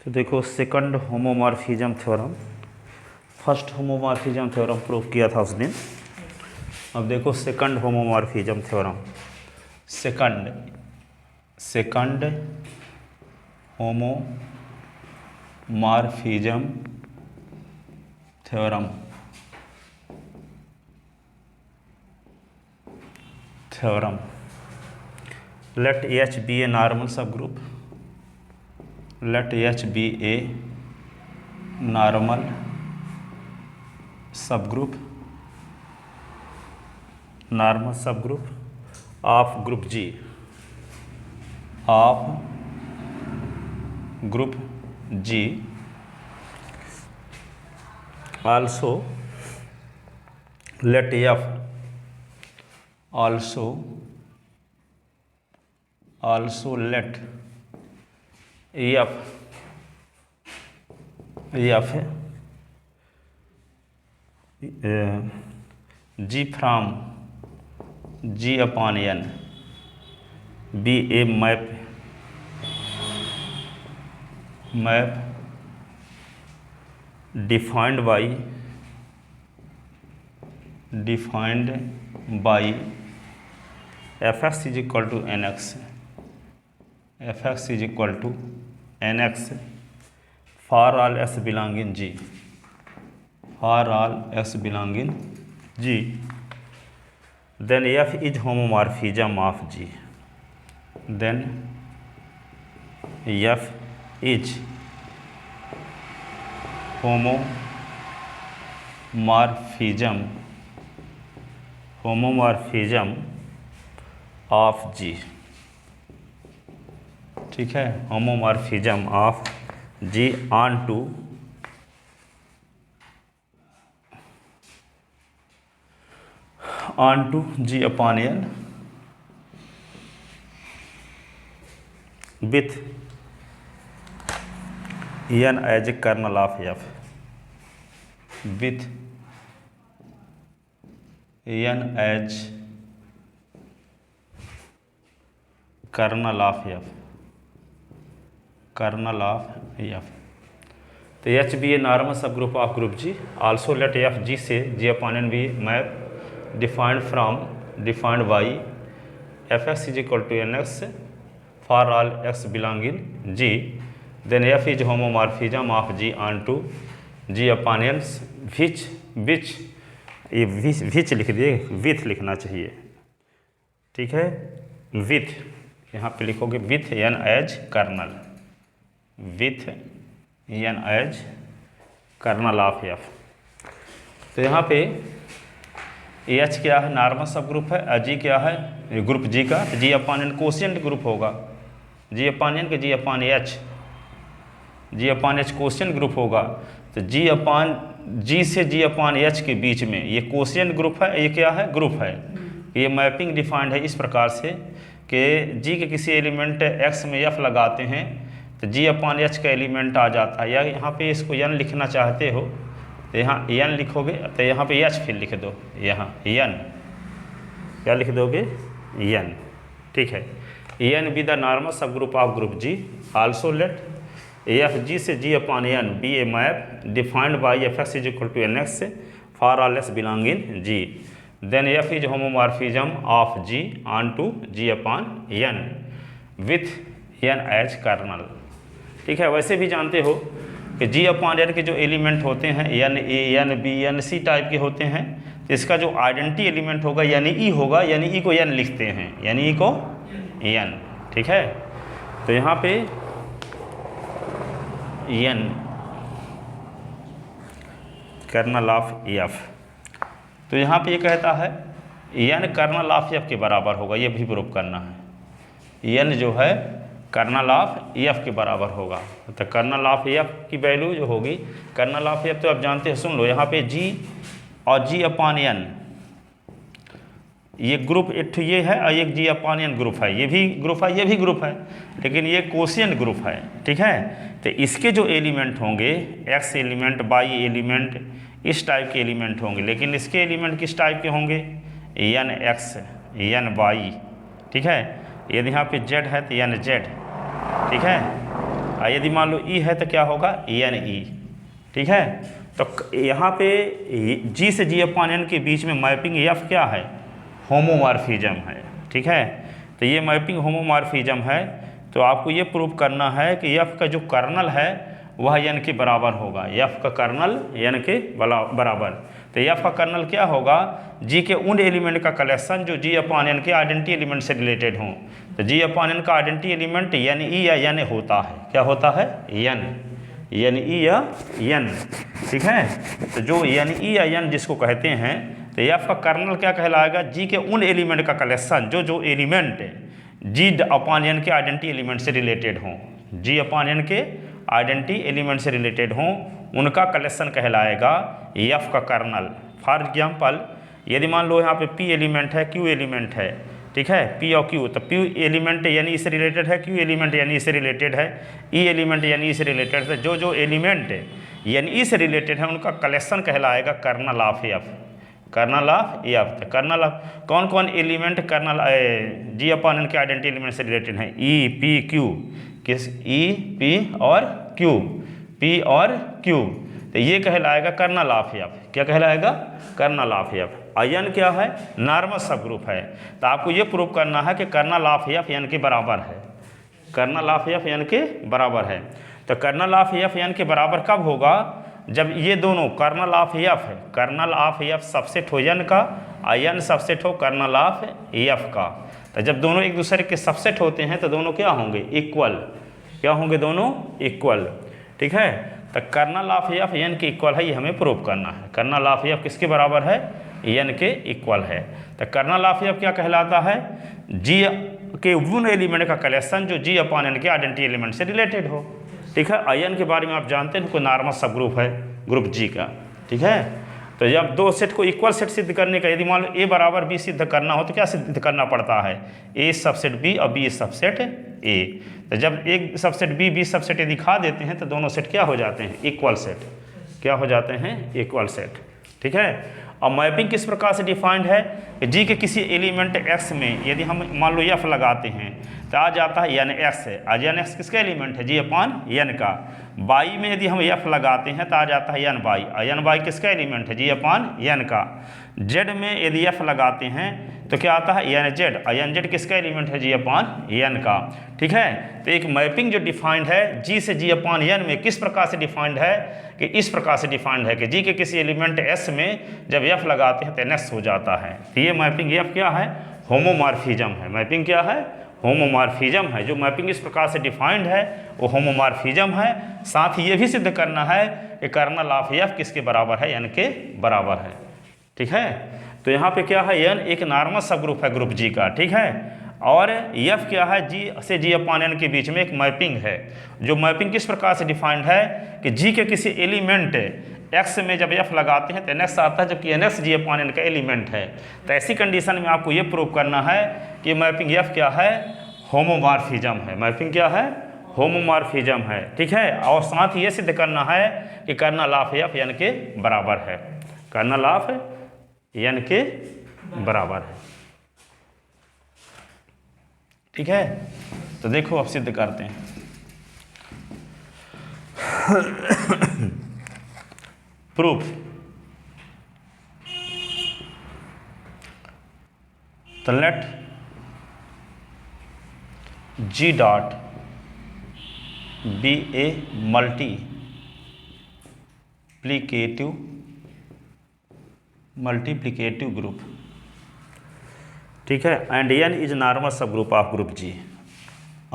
तो देखो second homomorphism theorem, first homomorphism theorem prove किया था उस दिन। अब देखो second homomorphism theorem, second homomorphism theorem. Let H be a normal subgroup. Let H be a normal subgroup of group G, Also let F also let G from G upon N be a map defined by fx is equal to nx, for all s belong in G, then F is homomorphism of G, homomorphism of G, ठीक है, homomorphism of G onto G upon N with N as a kernel of F, with N as kernel of F, तो H be a normal subgroup of group G. Also let F G से G upon N be map defined by fx is equal to nx for all x belong in G. Then F is homomorphism of G onto G upon N which लिख दिए, with लिखना चाहिए, ठीक है, with यहाँ पे लिखोगे with N as kernel, of F। तो यहाँ पे H क्या है, नॉर्मल सब ग्रुप है, G क्या है, ग्रुप G का, G upon N quotient group होगा, G अपॉन N के G upon H quotient group होगा। तो G से G अपॉन H के बीच में ये कोशिएंट ग्रुप है, ये क्या है, ग्रुप है। ये मैपिंग डिफाइंड है इस प्रकार से कि G के किसी एलिमेंट X में F लगाते हैं तो G अपॉन H का एलिमेंट आ जाता है, या यहाँ पे इसको N लिखना चाहते हो तो यहाँ N लिखोगे, तो यहाँ पे H फिर लिख दो, यहाँ N क्या लिख दोगे, N, ठीक है। N be the normal subgroup of group G। Also let F G से G upon N be a map defined by fx is equal to nx for all s belong in G। Then F is homomorphism of G onto G upon N with N as kernel, ठीक है। वैसे भी जानते हो कि G upon N के जो element होते हैं N A N B N C type के होते हैं, तो इसका जो आइडेंटिटी एलिमेंट होगा यानी E होगा, यानी E को N लिखते हैं, यानी E को N, ठीक है। तो यहाँ पे N कर्नल ऑफ F, तो यहाँ पे ये कहता है N कर्नल ऑफ F के बराबर होगा, ये भी प्रूव करना है। N जो है कर्नल ऑफ F के बराबर होगा, तो कर्नल ऑफ F की वैल्यू जो होगी, कर्नल ऑफ F तो आप जानते हैं, सुन लो, यहाँ पे G और G अपॉन N ये ग्रुप एक ये है और एक G अपॉन N ग्रुप है, ये भी ग्रुप है, ये भी ग्रुप है, लेकिन ये कोशिएंट ग्रुप है, ठीक है। तो इसके जो एलिमेंट होंगे X एलिमेंट, Y एलिमेंट, इस टाइप के एलिमेंट होंगे, लेकिन इसके एलिमेंट किस टाइप के होंगे, NX, NY, ठीक है। यदि यहाँ पे Z है तो NZ, ठीक है। यदि मान लो ई है तो क्या होगा एन ई, ठीक है। तो यहाँ पे जी से जी अपॉन एन के बीच में मैपिंग एफ क्या है, होमोमॉर्फिज्म है, ठीक है। तो ये मैपिंग होमोमॉर्फिज्म है, तो आपको ये प्रूव करना है कि एफ का जो कर्नल है वह एन के बराबर होगा, एफ का कर्नल एन के बराबर। तो एफ का कर्नल क्या होगा, जी के उन एलिमेंट का कलेक्शन जो जी अपॉन एन के आइडेंटिटी एलिमेंट से रिलेटेड हों। तो जी अपॉन एन का आइडेंटिटी एलिमेंट एन ई या एन होता है, क्या होता है, एन ई या एन, ठीक है। तो जो एन ई या एन जिसको कहते हैं, तो एफ का कर्नल क्या कहलाएगा, जी के उन एलिमेंट का कलेक्शन जो एलिमेंट जी अपॉन एन के आइडेंटिटी एलिमेंट से रिलेटेड हों, जी अपॉन एन के आइडेंटिटी एलिमेंट से रिलेटेड हों, उनका कलेक्शन कहलाएगा एफ का कर्नल। फॉर एग्जाम्पल यदि मान लो यहाँ पे पी एलिमेंट है, क्यू एलिमेंट है, ठीक है, पी और क्यू, तो पी एलिमेंट यानी इससे रिलेटेड है, क्यू एलिमेंट यानी इससे रिलेटेड है, ई एलिमेंट यानी इससे रिलेटेड है। जो एलिमेंट यानी इससे रिलेटेड है उनका कलेक्शन कहलाएगा kernel of F, kernel of F. तो कर्नल ऑफ कौन कौन element kernel G upon N के आइडेंटिटी एलिमेंट से रिलेटेड हैं, ई पी क्यू, किस ई पी और क्यू, पी और क्यू, तो ये कहलाएगा कर्नल ऑफ एफ। क्या कहलाएगा, कर्नल ऑफ एफ। एन क्या है, नॉर्मल सब ग्रुप है। तो आपको ये प्रूव करना है कि कर्नल ऑफ एफ एन के बराबर है, कर्नल ऑफ एफ एन के बराबर है। तो कर्नल ऑफ एफ एन के बराबर कब होगा, जब ये दोनों कर्नल ऑफ एफ है, कर्नल ऑफ एफ सबसेट हो एन का, एन सबसेट हो कर्नल ऑफ एफ का। तो जब दोनों एक दूसरे के सबसेट होते हैं तो दोनों क्या होंगे, इक्वल, क्या होंगे, दोनों इक्वल, ठीक है। तो कर्नल ऑफ एफ एन के इक्वल है, ये हमें प्रूव करना है। कर्नल ऑफ एफ किसके बराबर है, एन के इक्वल है। तो कर्नल ऑफ एफ क्या कहलाता है, जी के उन एलिमेंट का कलेक्शन जो जी अपॉन एन के आइडेंटिटी एलिमेंट से रिलेटेड हो, ठीक है। एन के बारे में आप जानते हैं कोई नॉर्मल सब ग्रुप है, ग्रुप जी का, ठीक है। तो जब दो सेट को इक्वल सेट सिद्ध करने का, यदि मान लो ए बराबर बी सिद्ध करना हो तो क्या सिद्ध करना पड़ता है, ए सबसेट बी और बी सबसेट ए। तो जब एक subset B B subset A दिखा देते हैं तो दोनों सेट क्या हो जाते हैं, इक्वल सेट, क्या हो जाते हैं, इक्वल सेट, ठीक है। और मैपिंग किस प्रकार से डिफाइंड है, जी के किसी एलिमेंट एक्स में यदि हम मान लो एफ लगाते हैं तो आ जाता है एन एक्स है, आज एन एक्स किसका एलिमेंट है, जी अपॉन एन का। बाई में यदि हम एफ लगाते हैं तो आ जाता है एन बाई, एन बाई किसका एलिमेंट है, जी अपॉन एन का। जेड में यदि एफ लगाते हैं तो क्या आता है, एन जेड, एन जेड किसका एलिमेंट है, जी अपॉन एन का, ठीक है। तो एक मैपिंग जो डिफाइंड है जी से जी अपॉन एन में किस प्रकार से डिफाइंड है, कि इस प्रकार से डिफाइंड है कि जी के किसी एलिमेंट एस में जब एफ लगाते हैं तो एन एस हो जाता है। तो ये मैपिंग एफ क्या है, होमोमॉर्फिज्म है। मैपिंग क्या है, होमोमॉर्फिज्म है। जो मैपिंग इस प्रकार से डिफाइंड है वो होमोमॉर्फिज्म है। साथ ही ये भी सिद्ध करना है कि कर्नल ऑफ एफ किसके बराबर है, एन के बराबर है, ठीक है। तो यहाँ पे क्या है, एन एक नॉर्मल सब ग्रुप है ग्रुप जी का, ठीक है। और एफ क्या है, जी से जी अपॉन एन के बीच में एक मैपिंग है। जो मैपिंग किस प्रकार से डिफाइंड है कि जी के किसी एलिमेंट एक्स में जब एफ लगाते हैं तो एन एक्स आता है, जबकि एन एक्स जी अपॉन एन का एलिमेंट है। तो ऐसी कंडीशन में आपको ये प्रूव करना है कि मैपिंग एफ क्या है, होमोमॉर्फिज्म है। मैपिंग क्या है, होमोमॉर्फिज्म है, ठीक है। और साथ ही ये सिद्ध करना है कि कर्नल ऑफ एफ एन के बराबर है, कर्नल ऑफ एन के बराबर है, ठीक है। तो देखो अब सिद्ध करते हैं। प्रूफ, तो let G dot be a multiplicative group, ठीक है। And N is normal subgroup of group G,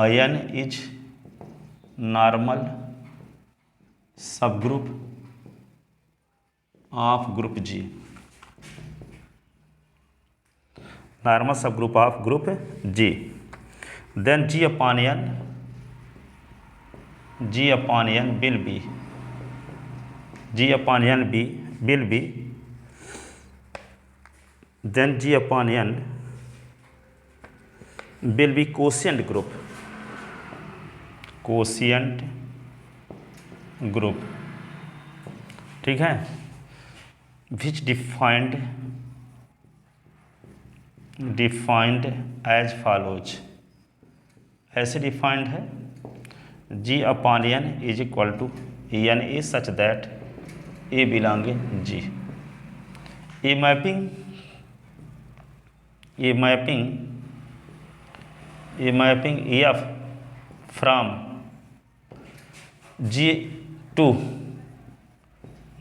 N is normal subgroup of group G, normal subgroup of group G. Then G upon N will be, G upon N be will be, then G upon N will be quotient group, quotient group, ठीक है। which defined as follows, ऐसे defined है G upon N is equal to N is such that A belonging G. A mapping F from G to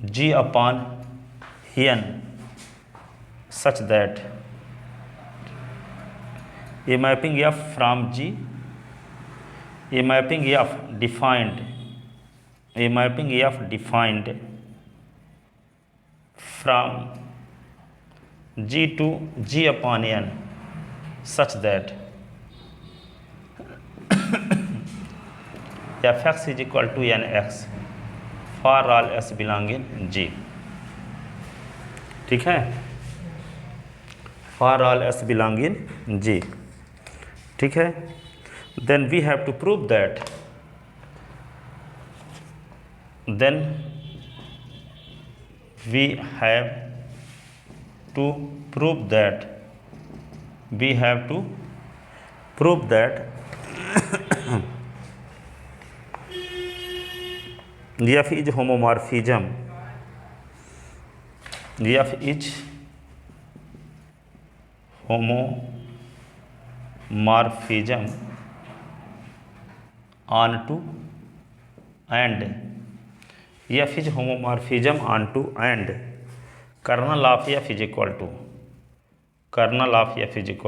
G upon N such that a mapping F from G, a mapping F defined from G to G upon N such that Fx is equal to Nx for all S belonging G. ठीक है, for all S belonging G. ठीक है, then we have to prove that F is homomorphism. F is homomorphism onto and F is homomorphism onto and kernel of F is equal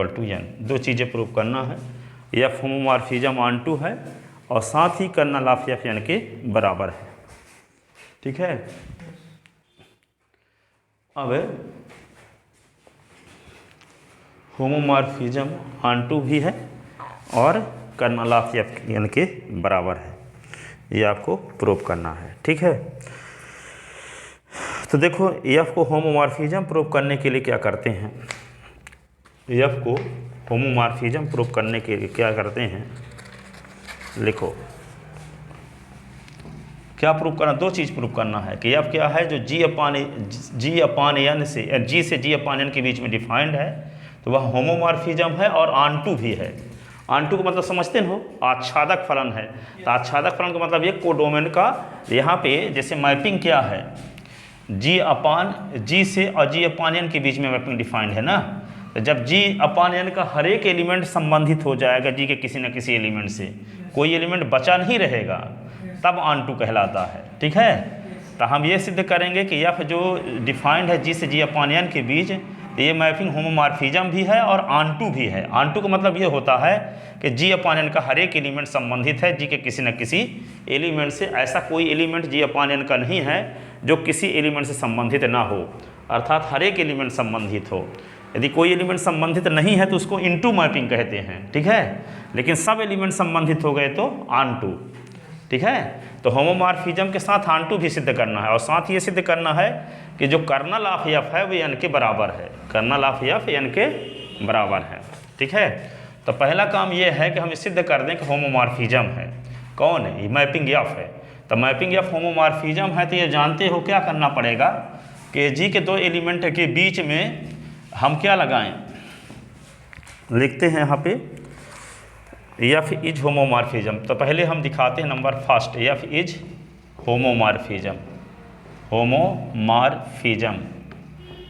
to N. दो चीज़ें prove करना है. F homomorphism onto है और साथ ही colonel of F N के बराबर है. ठीक है, अब होमोमॉर्फिज्म ऑनटू भी है और कर्नल ऑफ F N के बराबर है. ये आपको प्रूव करना है. ठीक है, तो देखो F को होमोमॉर्फिज्म प्रूव करने के लिए क्या करते हैं. F को होमोमॉर्फिज्म प्रूव करने के लिए क्या करते हैं, लिखो क्या प्रूव करना. दो चीज़ प्रूव करना है कि F क्या है जो G अपान N से G से G अपान N के बीच में डिफाइंड है, तो वह होमोमॉर्फिज्म है और ऑनटू भी है. ऑनटू का मतलब समझते हो, आच्छादक फलन है. तो आच्छादक फलन का मतलब ये कोडोमेन का यहाँ पे जैसे मैपिंग क्या है, G से और G अपान N के बीच में मैपिंग डिफाइंड है ना. तो जब G अपान N का हर एक एलिमेंट संबंधित हो जाएगा G के किसी न किसी एलिमेंट से, कोई एलिमेंट बचा नहीं रहेगा, तब ऑनटू कहलाता है. ठीक है, तो हम ये सिद्ध करेंगे कि F जो डिफाइंड है G से G अपान N के बीच, तो ये मैपिंग होमोमॉर्फिज्म भी है और ऑनटू भी है. ऑनटू का मतलब ये होता है कि G अपान N का हर एक एलिमेंट संबंधित है G के किसी न किसी एलिमेंट से. ऐसा कोई एलिमेंट G अपान N का नहीं है जो किसी एलिमेंट से संबंधित ना हो, अर्थात हर एक एलिमेंट संबंधित हो. यदि कोई एलिमेंट संबंधित नहीं है तो उसको इनटू मैपिंग कहते हैं. ठीक है, लेकिन सब एलिमेंट संबंधित हो गए तो ऑनटू. ठीक है, तो होमोमॉर्फिज्म के साथ ऑनटू भी सिद्ध करना है और साथ ये सिद्ध करना है कि जो कर्नल ऑफ F है वो N के बराबर है. कर्नल ऑफ F N के बराबर है. ठीक है, तो पहला काम ये है कि हम सिद्ध कर दें कि होमोमॉर्फिज्म है. कौन है, ये मैपिंग F है. तो मैपिंग F होमोमॉर्फिज्म है, तो ये जानते हो क्या करना पड़ेगा कि G के दो एलिमेंट के बीच में हम क्या लगाएं, लिखते हैं यहाँ पे F इज होमोमॉर्फिज्म. तो पहले हम दिखाते हैं number first, F is homomorphism.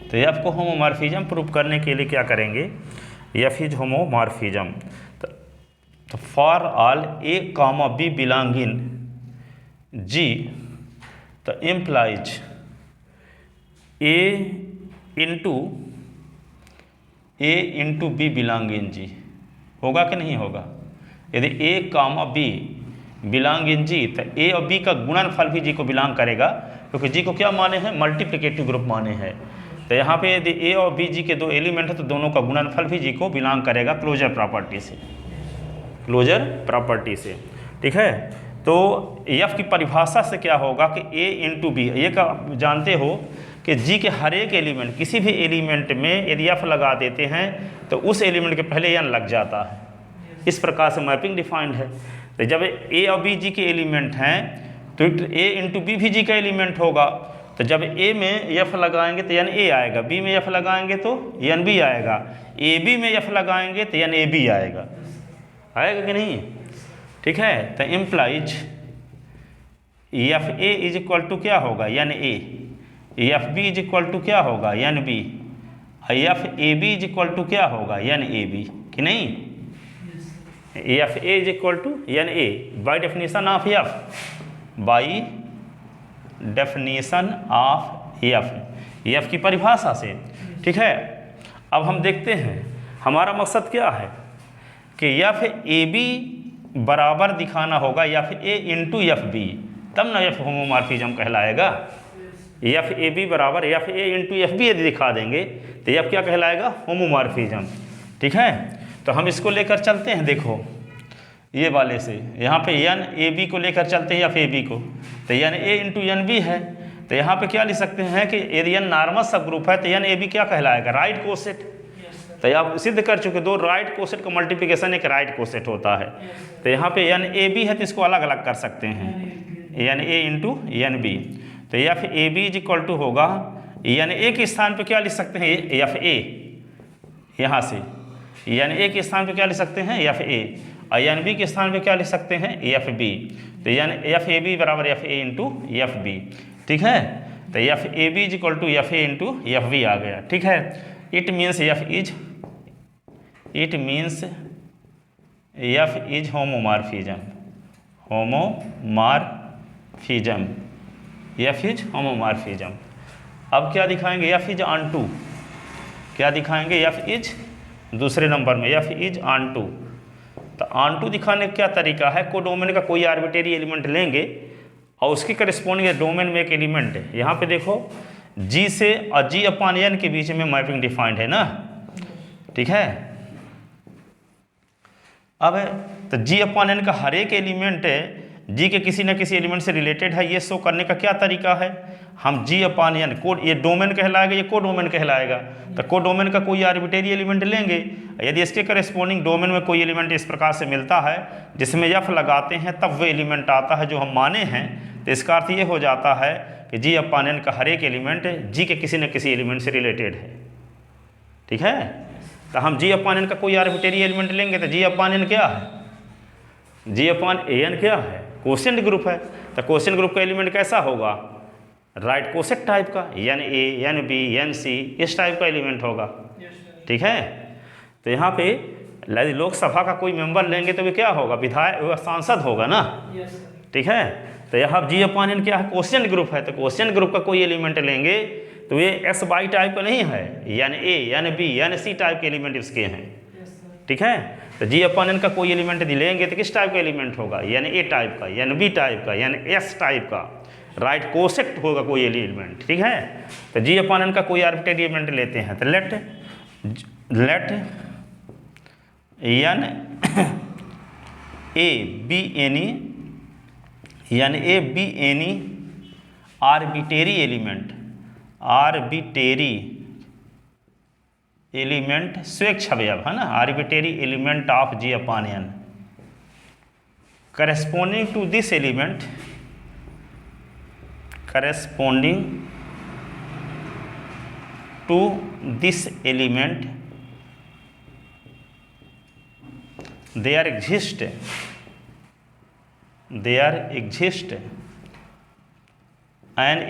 तो F को होमोमॉर्फिज्म प्रूव करने के लिए क्या करेंगे, F इज होमोमॉर्फिज्म. तो for all A, B belong in G, तो implies A into B belong in G. होगा कि नहीं होगा. यदि A, B belong in G, तो A और B का गुणनफल भी G को बिलोंग करेगा, क्योंकि G को क्या माने हैं, मल्टीप्लिकेटिव ग्रुप माने हैं. तो यहाँ पे यदि A और B G के दो एलिमेंट है तो दोनों का गुणनफल भी G को बिलोंग करेगा क्लोजर प्रॉपर्टी से. ठीक है, तो F की परिभाषा से क्या होगा कि A इंटू B, ये का जानते हो कि G के हर एक एलिमेंट, किसी भी एलिमेंट में यदि F लगा देते हैं तो उस एलिमेंट के पहले N लग जाता है. इस प्रकार से मैपिंग डिफाइंड है. तो जब A और B G के एलिमेंट हैं तो A इंटू B भी G का एलिमेंट होगा. तो जब A में F लगाएंगे तो N A आएगा, B में F लगाएंगे तो N B आएगा, AB में F लगाएंगे तो N AB आएगा कि नहीं. ठीक है। तो implies F A is equal to क्या होगा, N A, F B is equal to क्या होगा, N B, F A B is equal to क्या होगा, एन ए बी, कि नहीं। F A is equal to N A by definition of F, by definition of F की परिभाषा से, ठीक है। अब हम देखते हैं हमारा मकसद क्या है कि एफ ए बी बराबर दिखाना होगा F A into F B, तब ना एफ होमोमॉर्फिज्म कहलाएगा। एफ ए बी बराबर F A into F B यदि दिखा देंगे तो एफ क्या कहलाएगा, होमोमॉर्फिज्म, ठीक है। तो हम इसको लेकर चलते हैं, देखो ये वाले से यहाँ पे एन ए बी को लेकर चलते हैं एफ ए बी को, तो N A into N B है, तो यहाँ पे क्या लिख सकते हैं कि यदि एन नॉर्मल सब ग्रुप है तो एन ए बी क्या कहलाएगा, राइट कोसेट। तो आप सिद्ध कर चुके दो राइट कोसेट का मल्टीप्लिकेशन एक राइट कोसेट होता है। तो यहाँ पे एन ए बी है तो इसको अलग अलग कर सकते हैं, N A into N B. तो F A B is equal to होगा, एन ए के स्थान पे क्या लिख सकते हैं, एफ ए, यहाँ से एन ए के स्थान पे क्या लिख सकते हैं, एफ ए, और एन बी के स्थान पे क्या लिख सकते हैं, एफ बी। तो एन एफ ए बी बराबर F A into F B, ठीक है। तो F A B is equal to F A into F B आ गया, ठीक है। It means F is homomorphism, F is homomorphism. अब क्या दिखाएंगे, एफ इज ऑन टू, क्या दिखाएंगे, एफ इज दूसरे नंबर में एफ इज ऑन टू। तो ऑन टू दिखाने का क्या तरीका है, कोडोमेन का कोई आर्बिट्रेरी एलिमेंट लेंगे और उसके करेस्पॉन्डिंग डोमेन में एक एलिमेंट है, यहाँ पे देखो जी से और जी अपॉन एन के बीच में मैपिंग डिफाइंड है ना, ठीक है। अब तो जी अपॉन एन का हर एक एलिमेंट जी के किसी न किसी एलिमेंट से रिलेटेड है, ये शो करने का क्या तरीका है, हम जी अपॉन एन कोड, ये डोमेन कहलाएगा, ये कोडोमेन कहलाएगा। तो कोडोमेन का कोई आर्बिट्रेरी एलिमेंट लेंगे, यदि इसके करेस्पॉन्डिंग डोमेन में कोई एलिमेंट इस प्रकार से मिलता है जिसमें एफ लगाते हैं तब वो एलिमेंट आता है जो हम माने हैं, तो इसका अर्थ ये हो जाता है कि जी अपॉन एन का हर एक एलिमेंट जी के किसी न किसी एलिमेंट से रिलेटेड है, ठीक है। तो हम जी अपॉन एन का कोई आर्बिट्रेरी एलिमेंट लेंगे तो जी अपॉन एन क्या है, जी अपॉन ए एन क्या है, कोसेंट ग्रुप है। तो कोसेंट ग्रुप का एलिमेंट कैसा होगा, राइट कोसेट टाइप का, N A N B N C इस टाइप का एलिमेंट होगा, ठीक है। तो यहाँ पे यदि लोकसभा का कोई मेंबर लेंगे तो वे क्या होगा, विधायक सांसद होगा ना, ठीक है। तो यहाँ जी अपॉन एन क्या है, कोसेंट ग्रुप है। तो कोसेंट ग्रुप का कोई एलिमेंट लेंगे तो ये एस बाई टाइप का नहीं है, N A N B N C type के एलिमेंट इसके हैं, ठीक है। तो जी अपॉन एन का कोई एलिमेंट लेंगे तो किस टाइप का एलिमेंट होगा, एन ए टाइप का, एन बी टाइप का, एन एस टाइप का, राइट कोसेक्ट होगा कोई एलिमेंट, ठीक है। तो जी अपॉन एन का कोई आर्बिट्रेरी एलिमेंट लेते हैं, तो let N A B any, N A B any arbitrary element स्वेच्छ अवयव है ना, arbitrary element of G upon N corresponding to this element, there exist an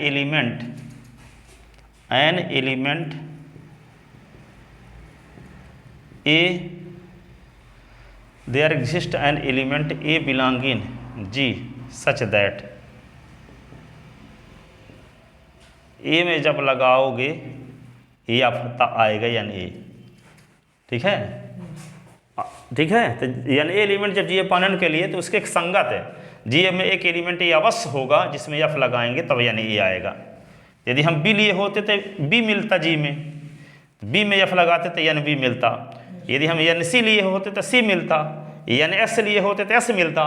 element A belonging G such that A में जब लगाओगे ये आपका आएगा यानी ए, ठीक है, ठीक है। तो यानी ए एलिमेंट जब जी अपॉन एन के लिए तो उसके एक संगत है, जी में एक एलिमेंट ये अवश्य होगा जिसमें एफ लगाएंगे तब यानी ए आएगा। यदि हम बी लिए होते तो बी मिलता जी में, बी में एफ लगाते तो एन बी मिलता, यदि हम एन सी लिए होते तो सी मिलता, एन एस लिए होते तो एस मिलता,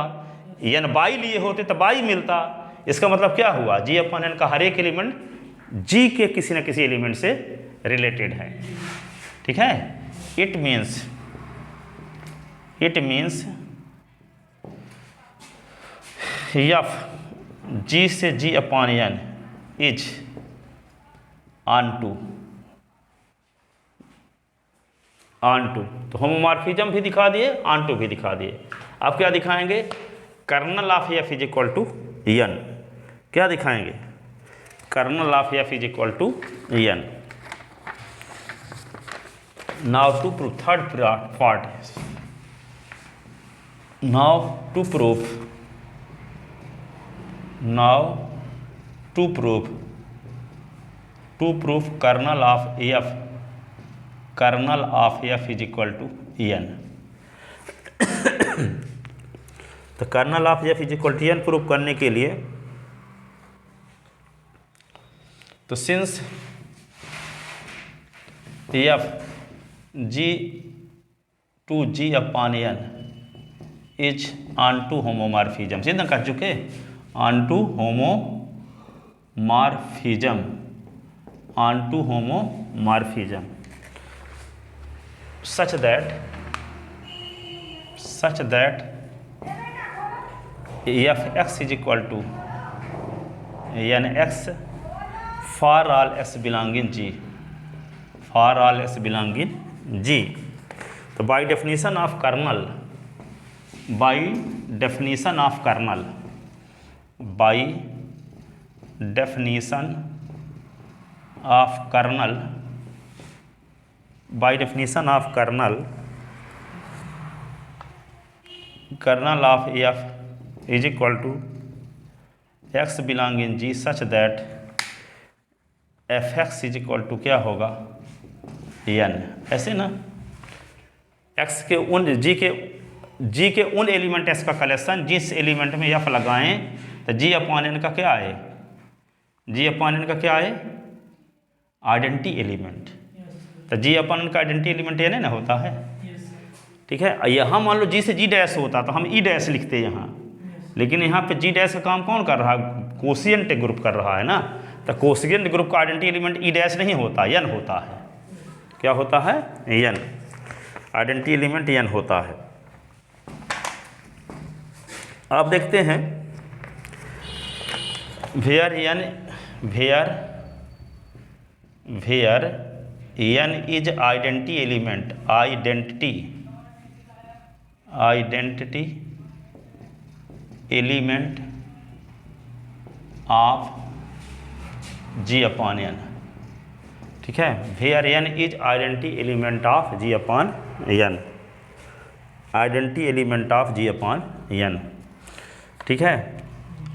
एन बाई लिए होते तो बाई मिलता। इसका मतलब क्या हुआ, जी अपॉन एन का हर एक एलिमेंट जी के किसी न किसी एलिमेंट से रिलेटेड है, ठीक है। इट मीन्स एफ जी से G upon N is onto, तो होमोमॉर्फिज्म भी दिखा दिए, ऑन टू भी दिखा दिए। आप क्या दिखाएंगे, kernel of F is equal to N. क्या दिखाएंगे? Kernel of F is equal to N. Now to prove third part है। Now to prove kernel of F is equal to N. तो kernel of F is equal to N prove करने के लिए, तो since F G to G upon N is onto homomorphism, सीधा कह चुके, onto homomorphism such that fx is equal to nx for all x belonging G, तो by definition of kernel by definition of kernel kernel of f is equal to x belonging G such that fx is equal to क्या होगा n, ऐसे ना, x के उन g के उन element x का कलेक्शन जिस एलिमेंट में f लगाएं तो g अपॉन n का क्या आए, आइडेंटिटी एलिमेंट। तो जी अपन का आइडेंटिटी एलिमेंट ये ना होता है, ठीक है। यहाँ मान लो जी से जी डैश होता तो हम ई डैश लिखते यहाँ, लेकिन यहाँ पे जी डैश का काम कौन कर रहा है, कोशिएंट ग्रुप कर रहा है ना। तो कोशिएंट ग्रुप का आइडेंटिटी एलिमेंट ई डैश नहीं होता, एन होता है। क्या होता है? एन, आइडेंटिटी एलिमेंट एन होता है। आप देखते हैं where n is identity element of G upon n, ठीक है। where n is identity element of G upon n, identity element of G upon n, ठीक है,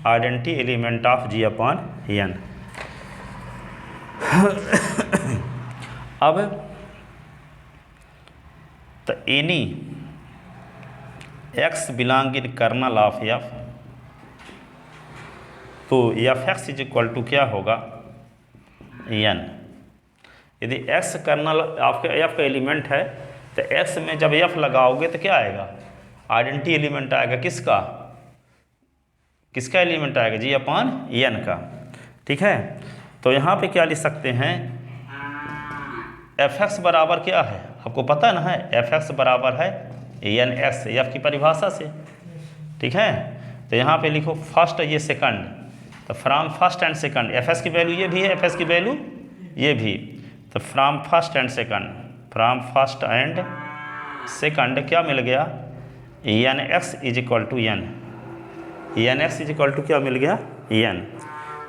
identity element of G upon n। अब तो any x belong in kernel of f, तो fx is equal to क्या होगा, n। यदि x kernel आपके f का एलिमेंट है तो x में जब f लगाओगे तो क्या आएगा, आइडेंटिटी एलिमेंट आएगा, किसका एलिमेंट आएगा, G अपॉन n का, ठीक है। तो यहाँ पे क्या लिख सकते हैं, fx बराबर क्या है, आपको पता ना है, fx बराबर है nx, f की परिभाषा से, ठीक है। तो यहाँ पे लिखो फर्स्ट ये सेकंड, तो from first and second, fs की वैल्यू ये भी है, fs की वैल्यू ये भी, तो फ्रॉम फर्स्ट एंड सेकंड क्या मिल गया, nx is equal to n, nx is equal to क्या मिल गया, n।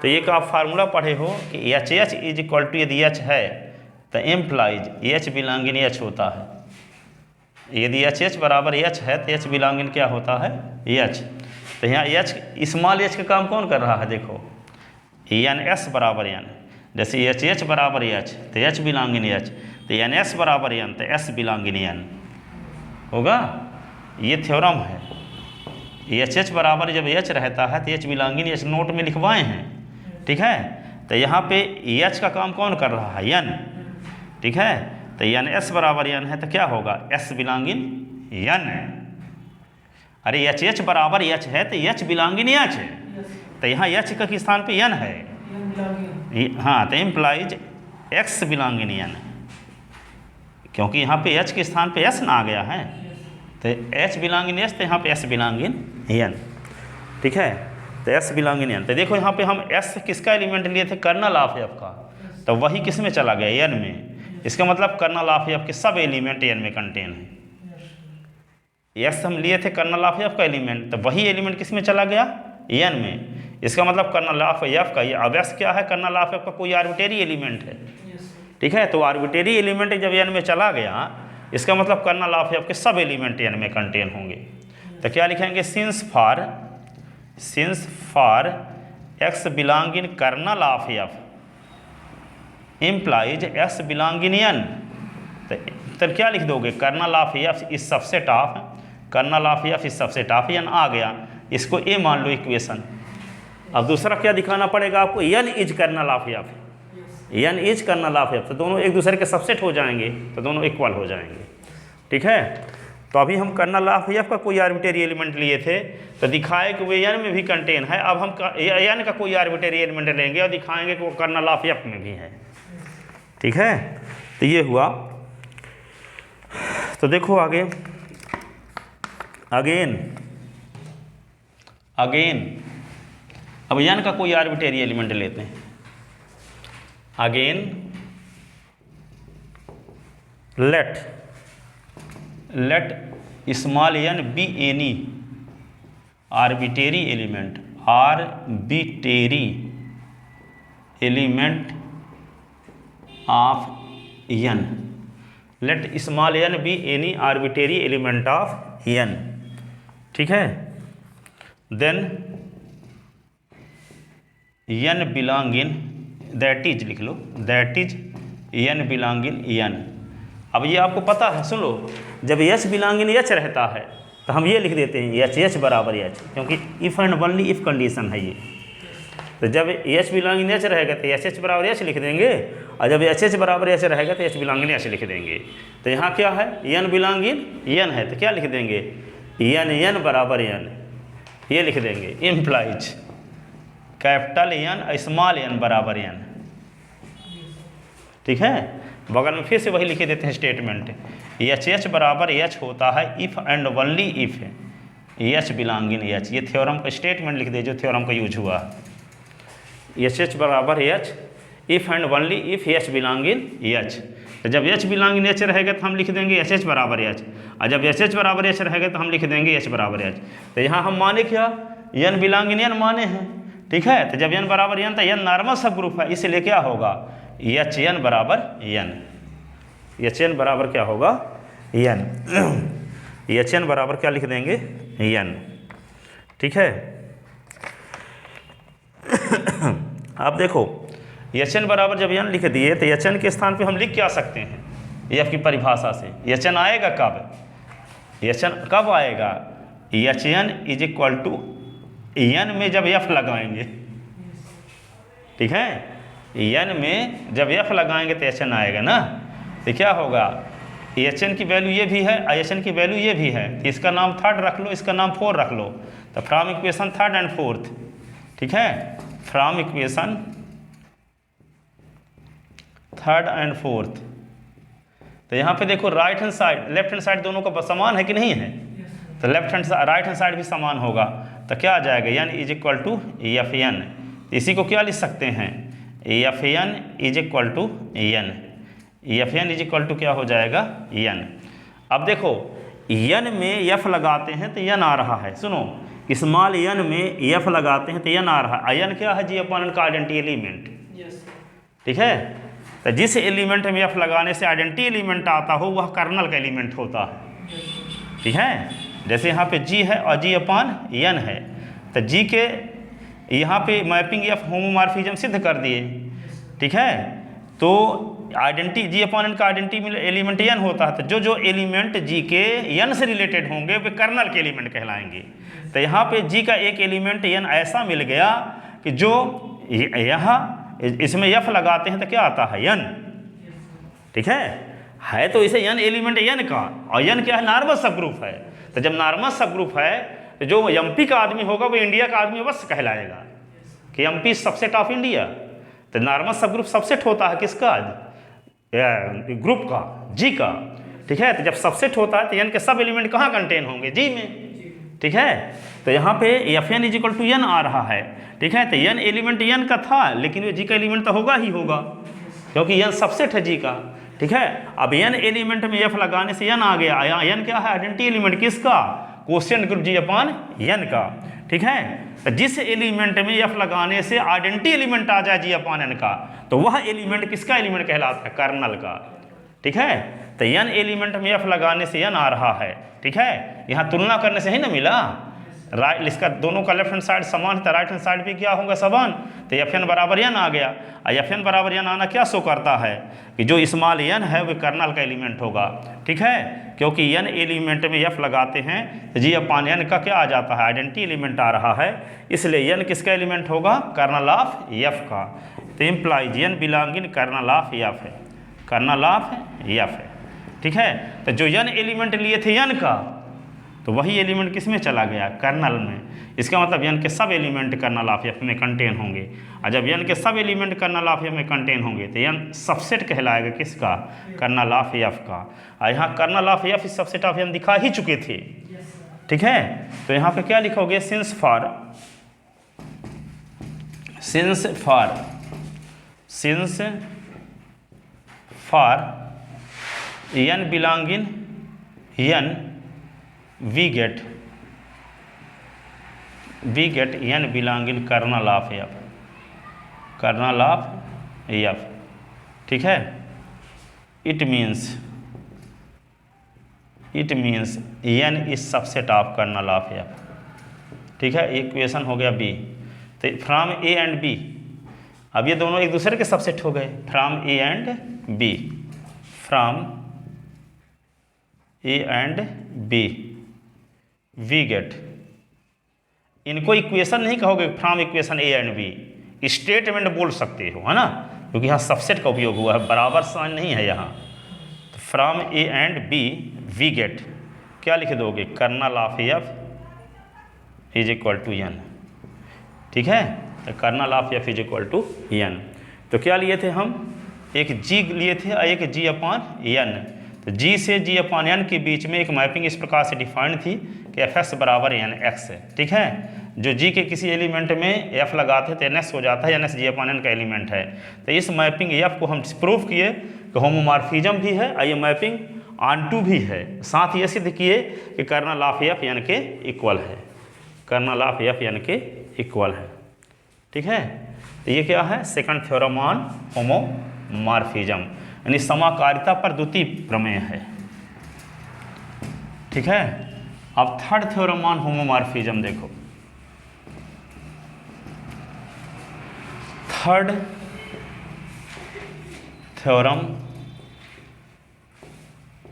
तो ये का आप फार्मूला पढ़े हो कि एच इज इक्वल टू, यदि एच है तो implies H belong in H होता है, यदि एच बराबर एच है तो एच बिलोंग इन क्या होता है, एच। तो यहाँ एच स्मॉल एच का काम कौन कर रहा है, देखो एन एस बराबर एन, जैसे एच बराबर एच तो एच बिलोंग इन एच, तो एन एस बराबर एन तो एस बिलोंग इन एन होगा, ये थ्योरम है। एच बराबर जब एच रहता है तो H belong in H note में लिखवाए हैं, ठीक है। तो यहाँ पे एच का काम कौन कर रहा है, एन, ठीक है। तो एन एस बराबर एन है तो क्या होगा, एस बिलोंग इन एन। अरे एच बराबर एच है तो एच बिलोंग इन एच है, तो यहाँ एच का स्थान पे एन है, हाँ, तो implies X belong in N, क्योंकि यहाँ पे एच के स्थान पे एस ना आ गया है, तो एच बिलोंग इन एच, तो यहाँ पे एस बिलोंग इन एन, ठीक है। तो एस बिलोंग इन एन, तो देखो यहाँ पे हम एस किसका एलिमेंट लिए थे, कर्नल ऑफ एफ का, तो वही किस में चला गया, एन में। इसका मतलब कर्नल ऑफ एफ के सब एलिमेंट एन में कंटेन है, एस हम लिए थे कर्नल ऑफ एफ का एलिमेंट, तो वही एलिमेंट किस में चला गया, एन में। इसका मतलब कर्नल ऑफ एफ का ये अब एस क्या है, कर्नल ऑफ एफ का कोई आर्बिटेरी एलिमेंट है, ठीक है। तो आर्बिटेरी एलिमेंट जब एन में चला गया, इसका मतलब कर्नल ऑफ एफ के सब एलिमेंट एन में कंटेन होंगे। तो क्या लिखेंगे, since for X belong in kernel of F implies X belong in N. तो क्या लिख दोगे, kernel of F is subset of, kernel of F is subset of N आ गया, इसको ए मान लो इक्वेशन। अब दूसरा क्या दिखाना पड़ेगा आपको, N is kernel of F, N is kernel of F. तो दोनों एक दूसरे के सबसेट हो जाएंगे, तो दोनों इक्वल हो जाएंगे, ठीक है। तो अभी हम कर्नल ऑफ एफ का कोई आर्बिटरी एलिमेंट लिए थे, तो दिखाए कि वो एन में भी कंटेन है। अब हम एन का कोई आर्बिटरी एलिमेंट लेंगे और दिखाएंगे कि वो कर्नल ऑफ एफ में भी है, ठीक है। तो ये हुआ। तो देखो आगे, अगेन अब एन का कोई आर्बिटरी एलिमेंट लेते हैं। Again let small N be any arbitrary element of N. Let small N be any arbitrary element of N, ठीक है। Then N belong in, that is लिख लो, that is N belong in N. अब ये आपको पता है, सुन लो, जब एच बिलोंग इन एच रहता है तो हम ये लिख देते हैं एच बराबर एच, क्योंकि if and only if condition है ये। तो जब एच बिलोंग इन एच रहेगा तो एच बराबर एच लिख देंगे, और जब एच बराबर एच रहेगा तो एच बिलोंग इन एच लिख देंगे। तो यहाँ क्या है, एन बिलोंग इन एन है, तो क्या लिख देंगे, एन बराबर एन, ये लिख देंगे। Implies capital N small N बराबर एन, ठीक है। बगल में फिर से वही लिखे देते हैं स्टेटमेंट, एच बराबर एच होता है if and only if H belong in H. ये थ्योरम का स्टेटमेंट लिख दे जो थ्योरम का यूज हुआ, एच बराबर H if and only if H belong in H. तो जब एच बिलोंग इन एच रहेगा तो हम लिख देंगे एच बराबर एच, और जब एच बराबर एच रहेगा तो हम लिख देंगे एच बराबर एच। तो यहाँ हम माने क्या, एन बिलोंग इन एन माने हैं, ठीक है। तो जब एन बराबर एन, तो एन नॉर्मल सब ग्रुप है, इसलिए क्या होगा, एच एन बराबर एन, एच एन बराबर क्या होगा, एन। एच एन बराबर क्या लिख देंगे, एन, ठीक है। अब देखो, एच एन बराबर जब एन लिख दिए तो एच एन के स्थान पे हम लिख क्या सकते हैं, एफ की परिभाषा से एच एन आएगा कब, एच एन कब आएगा, H N is equal to N में जब एफ लगाएंगे, ठीक है। एन में जब एफ लगाएंगे तो एच एन आएगा ना। तो क्या होगा, एच एन की वैल्यू ये भी है, एच एन की वैल्यू ये भी है, इसका नाम थर्ड रख लो, इसका नाम फोर रख लो। तो from equation third and fourth, ठीक है, from equation third and fourth. तो यहाँ पे देखो right hand side left hand side दोनों का समान है कि नहीं है, तो left hand right hand side भी समान होगा। तो क्या आ जाएगा, N is equal to F N. इसी को क्या लिख सकते हैं, F N is equal to N, F N is equal to क्या हो जाएगा, एन। अब देखो एन में एफ लगाते हैं तो एन आ रहा है, सुनो, स्मॉल एन में एफ लगाते हैं तो एन आ रहा है। एन क्या है, जी अपन का आइडेंटिटी एलिमेंट, ठीक है। तो जिस एलिमेंट में एफ लगाने से आइडेंटिटी एलिमेंट आता हो वह कर्नल का एलिमेंट होता है, ठीक है। जैसे यहाँ पे जी है और जी अपान एन है, तो जी के यहाँ पे मैपिंग एफ होमोमॉर्फिज्म सिद्ध कर दिए, ठीक है। तो आइडेंटिटी जी अपान एन का आइडेंटिटी एलिमेंट एन होता है, तो जो एलिमेंट जी के एन से रिलेटेड होंगे वे कर्नल के एलिमेंट कहलाएंगे। तो यहाँ पे जी का एक एलिमेंट एन ऐसा मिल गया कि जो यहाँ इसमें एफ लगाते हैं तो क्या आता है, एन, ठीक है तो इसे एन एलिमेंट एन का, और एन क्या है, नॉर्मल सब ग्रुप है। तो जब नॉर्मल सब ग्रुप है तो जो एमपी का आदमी होगा वो इंडिया का आदमी बस कहलाएगा कि एमपी सबसेट ऑफ इंडिया। तो नॉर्मल सब ग्रुप सबसेट होता है किसका, ग्रुप का, जी का, ठीक है। तो जब सबसेट होता है तो एन के सब एलिमेंट कहाँ कंटेन होंगे, जी में, ठीक है। तो यहाँ पे F N is equal to N आ रहा है, ठीक है। तो एन एलिमेंट एन का था, लेकिन वो जी का एलिमेंट तो होगा ही होगा, क्योंकि एन सबसेट है जी का। ठीक है। अब n एलिमेंट में f लगाने से n आ गया। यहाँ n क्या है? आइडेंटिटी एलिमेंट किसका? Quotient group g upon n का, ठीक है। तो जिस एलिमेंट में f लगाने से आइडेंटिटी एलिमेंट आ जाए g अपॉन n का, तो वह एलिमेंट किसका एलिमेंट कहलाता है? कर्नल का, ठीक है। तो n एलिमेंट में f लगाने से n आ रहा है, ठीक है। यहाँ तुलना करने से ही ना मिला, राइट, इसका दोनों का लेफ्ट हैंड साइड समान है तो राइट हैंड साइड भी क्या होगा? समान। तो Fn बराबर n आ गया। और Fn बराबर n आना क्या शो करता है कि जो स्मॉल n है वो कर्नल का एलिमेंट होगा, ठीक है। क्योंकि n एलिमेंट में f लगाते हैं तो g अपॉन n का क्या आ जाता है? आइडेंटिटी एलिमेंट आ रहा है, इसलिए n किसका एलिमेंट होगा? कर्नल ऑफ f का। तो implies n belonging kernel of f है, कर्नल ऑफ f है, ठीक है। तो जो n एलिमेंट लिए थे n का, तो वही एलिमेंट किस में चला गया? कर्नल में। इसका मतलब n के सब एलिमेंट कर्नल ऑफ f में कंटेन होंगे। और जब n के सब एलिमेंट कर्नल ऑफ f में कंटेन होंगे तो n सबसेट कहलाएगा किसका? कर्नल ऑफ f का। और यहाँ कर्नल ऑफ f इस सबसेट ऑफ n दिखा ही चुके थे, ठीक है। तो यहाँ पे क्या लिखोगे? Since for n belonging n we get n belonging kernel of f, kernel of f, ठीक है। It means n is subset of kernel of f, ठीक है। इक्वेशन हो गया b। तो फ्रॉम a एंड b, अब ये दोनों एक दूसरे के सबसेट हो गए। From a and b, from a and b we get, इनको इक्वेशन नहीं कहोगे, from equation A and B statement बोल सकते हो, है ना, क्योंकि यहाँ सबसेट का उपयोग हुआ है, बराबर साइन नहीं है यहाँ। तो from A and B we get, क्या लिख दोगे? Kernel of f is equal to n, ठीक है। तो kernel of f is equal to n। तो क्या लिए थे हम? एक g लिए थे और एक g अपॉन n। तो g से g अपॉन n के बीच में एक मैपिंग इस प्रकार से डिफाइंड थी कि fs बराबर nx है, ठीक है। जो g के किसी एलिमेंट में f लगाते हैं तो ns हो जाता है, ns g अपॉन n का एलिमेंट है। तो इस मैपिंग f को हम प्रूव किए कि होमोमॉर्फिज्म भी है और ये मैपिंग ऑनटू भी है। साथ ये सिद्ध किए कि कर्नल ऑफ f n के इक्वल है, कर्नल ऑफ f n के इक्वल है, ठीक है। तो ये क्या है? सेकंड थ्योरम ऑन होमोमॉर्फिज्म, यानी समाकारिता पर द्वितीय प्रमेय है, ठीक है। अब थर्ड थ्योरम ऑन होमोमॉर्फिज्म देखो। Third theorem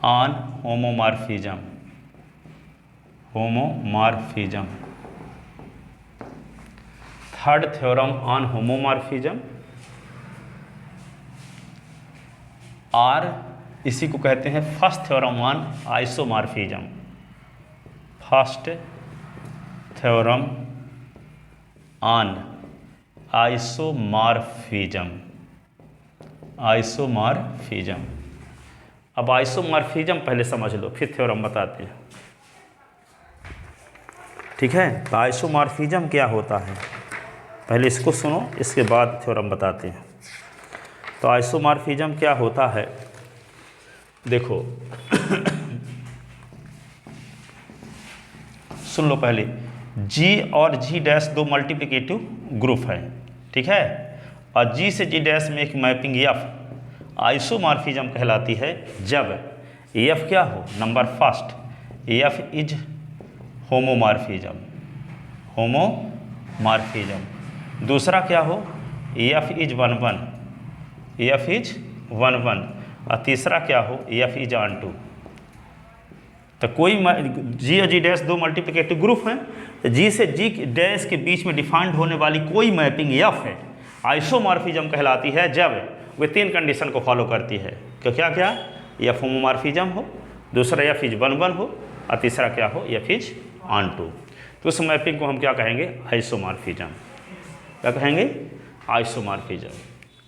on homomorphism, third theorem on homomorphism, और इसी को कहते हैं first theorem on isomorphism, first theorem on isomorphism. अब आइसोमॉर्फिज्म पहले समझ लो, फिर थ्योरम बताते हैं, ठीक है। तो आइसोमॉर्फिज्म क्या होता है, पहले इसको सुनो, इसके बाद थ्योरम बताते हैं। तो आइसोमॉर्फिज्म क्या होता है, देखो सुन लो पहले। G और G डैश दो मल्टीप्लिकेटिव ग्रुप है, ठीक है। और G से G डैश में एक मैपिंग F आइसोमॉर्फिज्म कहलाती है जब F क्या हो? Number first, F is homomorphism, दूसरा क्या हो? F इज 1 1, और तीसरा क्या हो? F is onto. तो कोई G और G डैश दो मल्टीप्लिकेटिव ग्रुप हैं, तो G से G डैश के बीच में डिफाइंड होने वाली कोई मैपिंग F है आइसोमॉर्फिज्म कहलाती है जब वे तीन कंडीशन को फॉलो करती है। तो क्या क्या? F होमोमॉर्फिज्म हो, दूसरा F इज 1 हो, और तीसरा क्या हो? F is onto. तो उस मैपिंग को हम क्या कहेंगे? आइसोमॉर्फिज्म। क्या कहेंगे? आइसोमॉर्फिज्म,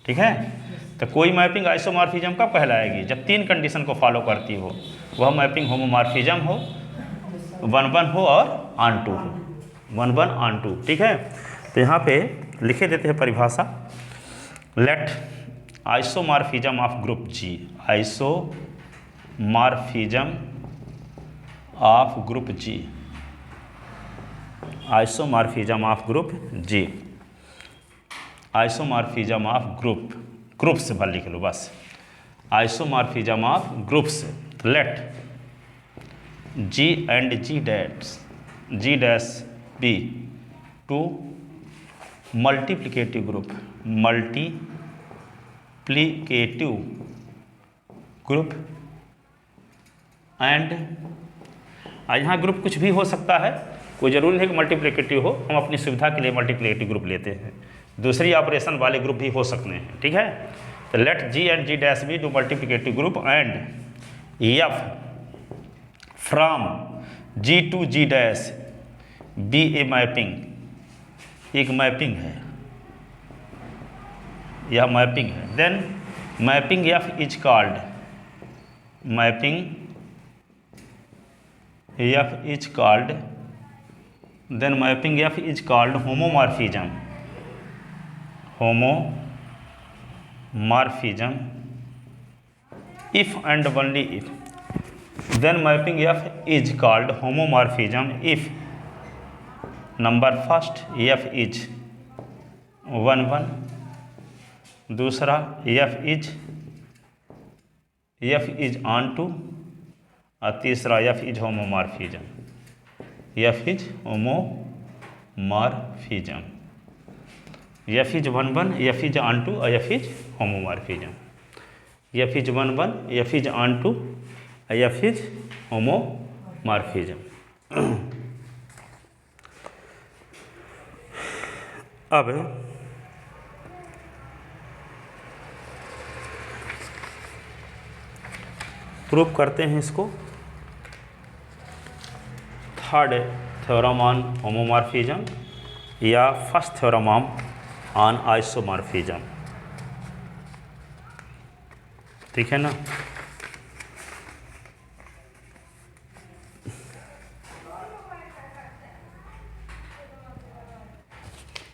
ठीक है। तो कोई मैपिंग आइसोमॉर्फिज्म कब कहलाएगी? जब तीन कंडीशन को फॉलो करती हो। वह मैपिंग होमोमॉर्फिज्म हो, 1 हो और ऑन टू हो, 1 ऑन टू, ठीक है। तो यहाँ पे लिखे देते हैं परिभाषा। Let isomorphism of group G, isomorphism of group G, isomorphism of group G, isomorphism of group से भर लिख लो बस, isomorphism of groups. Let G and G dash be two multiplicative group, multiplicative group and, यहाँ group कुछ भी हो सकता है, कोई ज़रूरी नहीं कि मल्टीप्लिकेटिव हो, हम अपनी सुविधा के लिए मल्टीप्लिकेटिव ग्रुप लेते हैं, दूसरी ऑपरेशन वाले ग्रुप भी हो सकते हैं, ठीक है। तो let G and G dash be two multiplicative group and F from G to G dash be a mapping, एक मैपिंग है, यह मैपिंग है। Then mapping F is called, mapping F is called, then mapping F is called homomorphism, homomorphism if and only if, then mapping F is called homomorphism if number first F is 1 1, दूसरा F is onto, और तीसरा F is homomorphism, F is homomorphism, F is 1 1, F is onto और F is homomorphism, F is 1 1, F is onto, F is homomorphism। अब prove करते हैं इसको, third theorem on homomorphism या first theorem on isomorphism, ठीक है ना।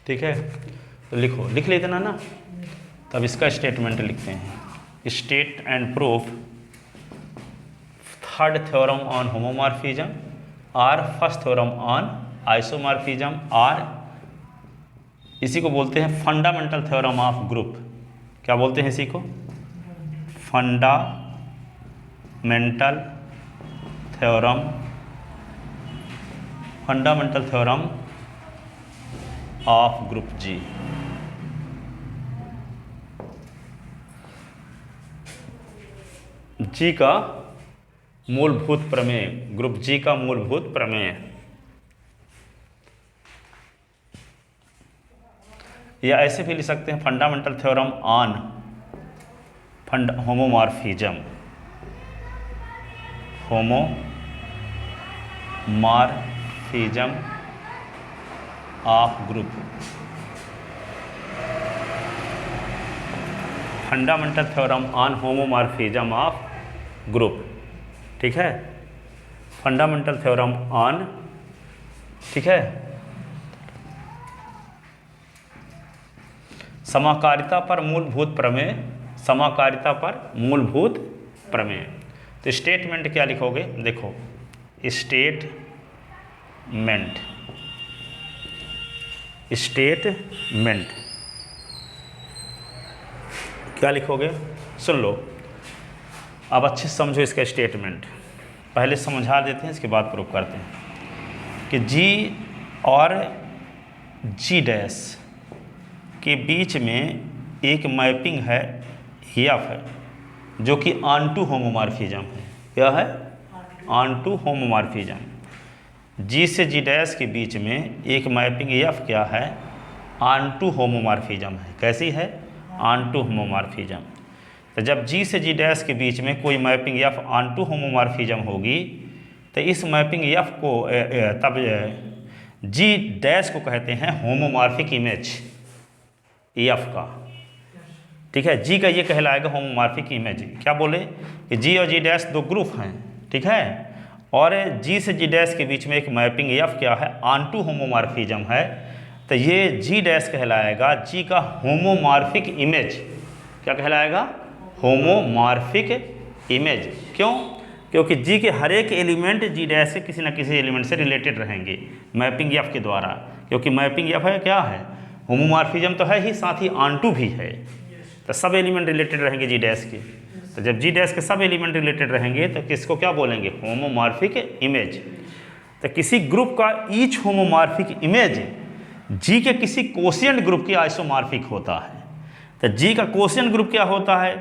ठीक है, तो लिखो, लिख लेते ना, तब इसका स्टेटमेंट लिखते हैं। State and proof third theorem on homomorphism और फर्स्ट थ्योरम ऑन आइसोमॉर्फिज्म, और इसी को बोलते हैं फंडामेंटल थ्योरम ऑफ ग्रुप। क्या बोलते हैं इसी को? Fundamental theorem, fundamental theorem of group G. G का मूलभूत प्रमेय, ग्रुप जी का मूलभूत प्रमेय, या ऐसे भी लिख सकते हैं fundamental theorem on homomorphism, homomorphism of group. Fundamental theorem on homomorphism of group, ठीक है, फंडामेंटल थ्योरम ऑन, ठीक है। समाकारिता पर मूलभूत प्रमेय, समाकारिता पर मूलभूत प्रमेय। तो स्टेटमेंट क्या लिखोगे? देखो, स्टेटमेंट, स्टेटमेंट क्या लिखोगे? सुन लो, अब अच्छे से समझो इसका स्टेटमेंट। पहले समझा देते हैं, इसके बाद प्रूव करते हैं कि जी और जी डैश के बीच में एक मैपिंग है, एफ है, जो कि ऑन टू होमोमॉर्फिज्म है। क्या है? Onto homomorphism. जी से जी डैश के बीच में एक मैपिंग एफ क्या है? ऑन टू होमोमॉर्फिज्म है। कैसी है? Onto homomorphism. तो जब जी से जी डैश के बीच में कोई mapping F onto homomorphism होगी, तो इस मैपिंग एफ को तब जी डैश को कहते हैं होमोमॉर्फिक इमेज एफ का, ठीक है। जी का ये कहलाएगा होमोमॉर्फिक इमेज। क्या बोले कि जी और जी डैश दो ग्रुप हैं, ठीक है, और जी से जी डैश के बीच में एक मैपिंग एफ क्या है? ऑन टू होमोमॉर्फिज्म है। तो ये जी डैश कहलाएगा जी का होमोमॉर्फिक इमेज। क्या कहलाएगा? Homomorphic image. क्यों? क्योंकि जी के हर एक एलिमेंट जी डैश के किसी न किसी एलिमेंट से रिलेटेड रहेंगे मैपिंग एफ के द्वारा, क्योंकि मैपिंग एफ है क्या है? होमोमॉर्फिज्म तो है ही, साथ ही ऑनटू भी है। तो सब एलिमेंट रिलेटेड रहेंगे जी डैश के। तो जब जी डैश के सब एलिमेंट रिलेटेड रहेंगे तो किसको क्या बोलेंगे? Homomorphic image. तो किसी ग्रुप का ईच होमोमॉर्फिक इमेज जी के किसी कोशिएंट ग्रुप की आइसोमॉर्फिक होता है। तो जी का कोशिएंट ग्रुप क्या होता है?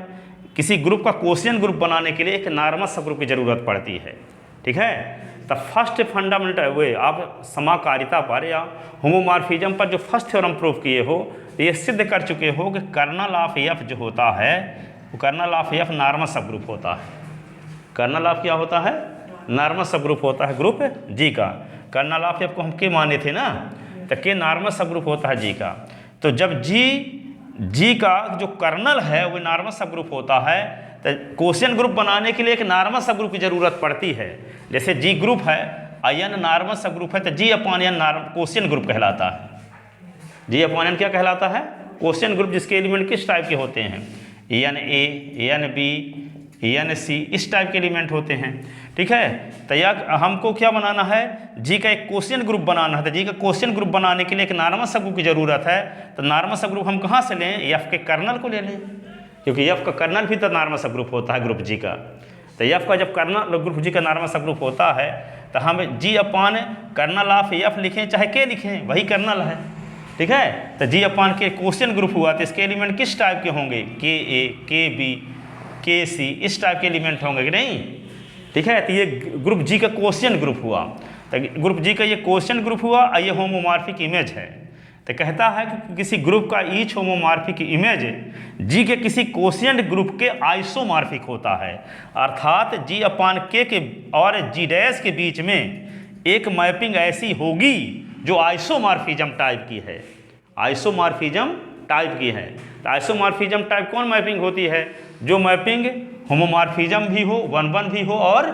किसी ग्रुप का कोशिएंट ग्रुप बनाने के लिए एक नॉर्मल सब ग्रुप की ज़रूरत पड़ती है। ठीक है? तो फर्स्ट फंडामेंटल वे आप समाकारिता पर या होमोमॉर्फिज्म पर जो फर्स्ट थ्योरम प्रूव किए हो, तो ये सिद्ध कर चुके हो कि कर्नल ऑफ एफ जो होता है वो कर्नल ऑफ एफ नॉर्मल सब ग्रुप होता है। कर्नल ऑफ क्या होता है? नॉर्मल सब ग्रुप होता है ग्रुप जी का। कर्नल ऑफ एफ को हम के माने थे ना, तो के नॉर्मल सब ग्रुप होता है जी का। तो जब जी का जो कर्नल है वो नॉर्मल सब ग्रुप होता है, तो कोशिएंट ग्रुप बनाने के लिए एक नॉर्मल सब ग्रुप की ज़रूरत पड़ती है। जैसे जी ग्रुप है, एन नॉर्मल सब ग्रुप है, तो G upon N quotient group कहलाता है। जी अपॉन एन क्या कहलाता है? कोशिएंट ग्रुप, जिसके एलिमेंट किस टाइप के होते हैं? N A, N B, N C, इस टाइप के एलिमेंट होते हैं। ठीक है? तो यह हमको क्या बनाना है? जी का एक कोशिएंट ग्रुप बनाना है। तो जी का कोशिएंट ग्रुप बनाने के लिए एक नॉर्मल सब ग्रुप की ज़रूरत है। तो नॉर्मल सब ग्रुप हम कहाँ से लें? एफ के कर्नल को ले लें, क्योंकि एफ का कर्नल भी तो नॉर्मल सब ग्रुप होता है ग्रुप जी का। तो एफ का जब कर्नल ग्रुप जी का नॉर्मल सब ग्रुप होता है, तो हम जी अपॉन कर्नल ऑफ एफ लिखें चाहे के लिखें, वही कर्नल है। ठीक है? तो जी अपॉन के कोशिएंट ग्रुप हुआ, तो इसके एलिमेंट किस टाइप के होंगे? के ए, के बी, के सी, इस टाइप के एलिमेंट होंगे कि नहीं? ठीक है? तो ये ग्रुप जी का कोशिएंट ग्रुप हुआ। तो ग्रुप जी का ये कोशिएंट ग्रुप हुआ और ये होमोमॉर्फिक इमेज है। तो कहता है कि किसी ग्रुप का ईच होमोमॉर्फिक इमेज जी के किसी कोशिएंट ग्रुप के आइसोमॉर्फिक होता है, अर्थात जी अपॉन के और जी डैश के बीच में एक मैपिंग ऐसी होगी जो आइसोमॉर्फिज्म टाइप की है। आइसोमॉर्फिज्म टाइप की है। तो आइसोमॉर्फिज्म टाइप कौन मैपिंग होती है? जो मैपिंग होमोमॉर्फिज्म भी हो, 1-1 भी हो और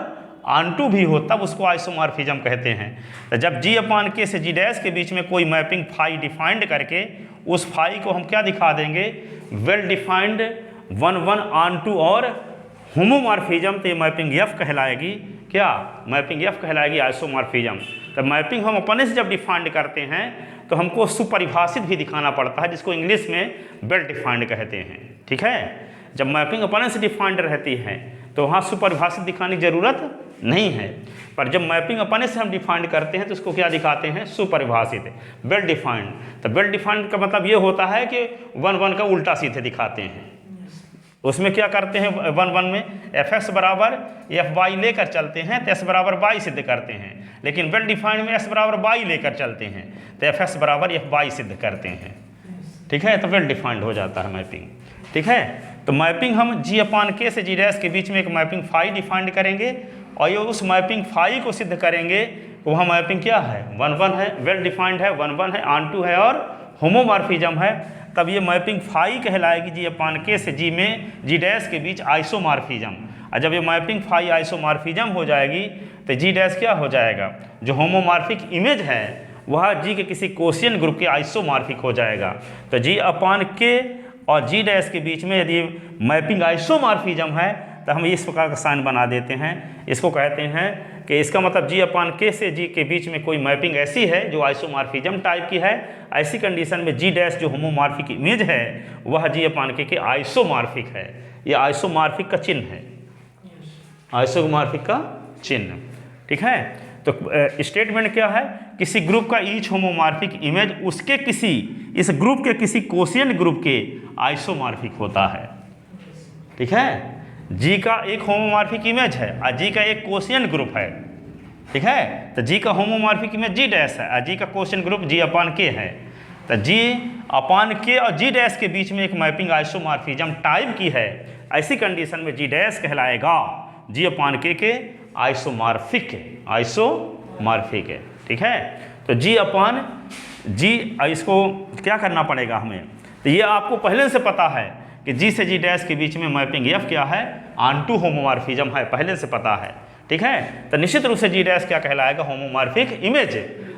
ऑनटू भी हो, तब उसको आइसोमॉर्फिज्म कहते हैं। तो जब जी अपॉन के से जी डैश के बीच में कोई मैपिंग फाई डिफाइंड करके उस फाई को हम क्या दिखा देंगे? वेल डिफाइंड 1-1 ऑनटू और होमोमॉर्फिज्म। तो ये मैपिंग एफ कहलाएगी। क्या? मैपिंग एफ कहलाएगी आइसोमॉर्फिज्म। तो मैपिंग हम अपने से जब डिफाइंड करते हैं तो हमको सुपरिभाषित भी दिखाना पड़ता है, जिसको इंग्लिश में वेल डिफाइंड कहते हैं। ठीक है? जब मैपिंग अपने से डिफाइंड रहती है तो वहाँ सुपरिभाषित दिखाने की ज़रूरत नहीं है, पर जब मैपिंग अपने से हम डिफाइंड करते हैं तो उसको क्या दिखाते हैं? सुपरिभाषित, वेल डिफाइंड। तो वेल डिफाइंड का मतलब ये होता है कि 1-1 का उल्टा सीधे दिखाते हैं। उसमें क्या करते हैं? 1-1 में एफ एक्स बराबर एफ वाई लेकर चलते हैं तो एस बराबर वाई सिद्ध करते हैं, लेकिन वेल डिफाइंड में एस बराबर वाई लेकर चलते हैं तो एफ एक्स बराबर एफ वाई सिद्ध करते हैं। ठीक है? तो वेल डिफाइंड हो जाता है मैपिंग। ठीक है? तो मैपिंग हम जी अपॉन के से जी डैश के बीच में एक मैपिंग फाई डिफाइंड करेंगे और ये उस मैपिंग फाई को सिद्ध करेंगे। वहाँ मैपिंग क्या है? 1-1 है, वेल डिफाइंड है, 1-1 है, ऑनटू है और होमोमॉर्फिज्म है। तब ये मैपिंग फाई कहलाएगी जी अपॉन के से जी में जी डैश के बीच आइसोमॉर्फिज्म। और जब ये मैपिंग फाई आइसोमॉर्फिज्म हो जाएगी तो जी डैश क्या हो जाएगा? जो होमोमॉर्फिक इमेज है वह जी के किसी कोशिएंट ग्रुप के आइसोमॉर्फिक हो जाएगा। तो जी अपॉन के और जी डैश के बीच में यदि मैपिंग आइसोमॉर्फिज्म है तो हम इस प्रकार का साइन बना देते हैं। इसको कहते हैं कि इसका मतलब जी अपॉन के से जी के बीच में कोई मैपिंग ऐसी है जो आइसोमॉर्फिज्म टाइप की है। ऐसी कंडीशन में जी डैश जो होमोमॉर्फिक इमेज है वह जी अपॉन के आइसोमॉर्फिक है। यह आइसोमॉर्फिक का चिन्ह है, आइसोमॉर्फिक का चिन्ह। ठीक है? तो स्टेटमेंट क्या है? किसी ग्रुप का ईच होमोमॉर्फिक इमेज उसके किसी इस ग्रुप के किसी कोशिएंट ग्रुप के आइसोमॉर्फिक होता है। ठीक है? जी का एक होमोमॉर्फिक इमेज है और जी का एक कोशिएंट ग्रुप है। ठीक है? तो जी का होमोमॉर्फिक इमेज जी डैश है और जी का कोशिएंट ग्रुप जी अपॉन के है। तो जी अपॉन के और जी डैश के बीच में एक मैपिंग आइसोमॉर्फिज्म टाइप की है। ऐसी कंडीशन में जी डैश कहलाएगा जी अपॉन के आइसोमॉर्फिक है। ठीक है? तो जी अपॉन जी, इसको क्या करना पड़ेगा हमें? तो ये आपको पहले से पता है कि जी से जी डैश के बीच में मैपिंग एफ क्या है? ऑनटू होमोमॉर्फिज्म है, पहले से पता है। ठीक है? तो निश्चित रूप से जी डैश क्या कहलाएगा? Homomorphic image.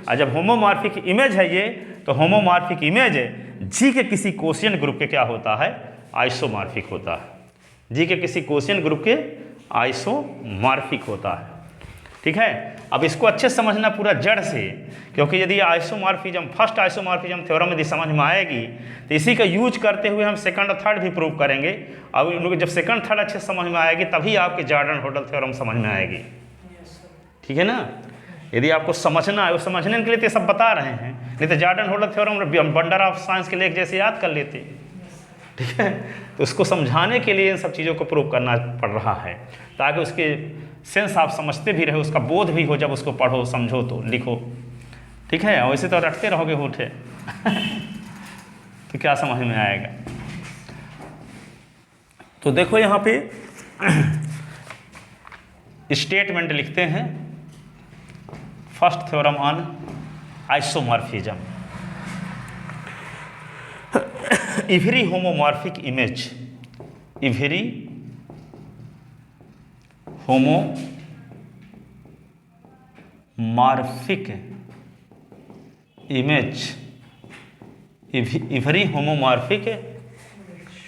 और जब होमोमॉर्फिक इमेज है ये, तो होमोमॉर्फिक इमेज जी के किसी कोशिएंट ग्रुप के क्या होता है? आइसोमॉर्फिक होता है, जी के किसी कोशिएंट ग्रुप के आइसोमॉर्फिक होता है। ठीक है, अब इसको अच्छे से समझना पूरा जड़ से, क्योंकि यदि आइसोमॉर्फिज्म फर्स्ट आइसोमॉर्फिज्म थ्योरम यदि समझ में आएगी तो इसी का यूज करते हुए हम सेकंड और थर्ड भी प्रूव करेंगे। अब इन लोग जब सेकंड थर्ड अच्छे से समझ में आएगी तभी आपके जॉर्डन होडल थ्योरम समझ में आएगी। ठीक है ना, यदि आपको समझना है, वो समझने के लिए तो सब बता रहे हैं, नहीं तो Jordan Hodal theorem wonder of science के लेख जैसे याद कर लेते। ठीक है, तो उसको समझाने के लिए इन सब चीज़ों को प्रूव करना पड़ रहा है, ताकि उसके सेंस आप समझते भी रहे, उसका बोध भी हो, जब उसको पढ़ो समझो तो लिखो। ठीक है, वैसे तो रटते रहोगे होठे तो क्या समझ में आएगा। तो देखो यहाँ पे स्टेटमेंट लिखते हैं, first theorem on isomorphism. Every homomorphic image, every homomorphic image, every homomorphic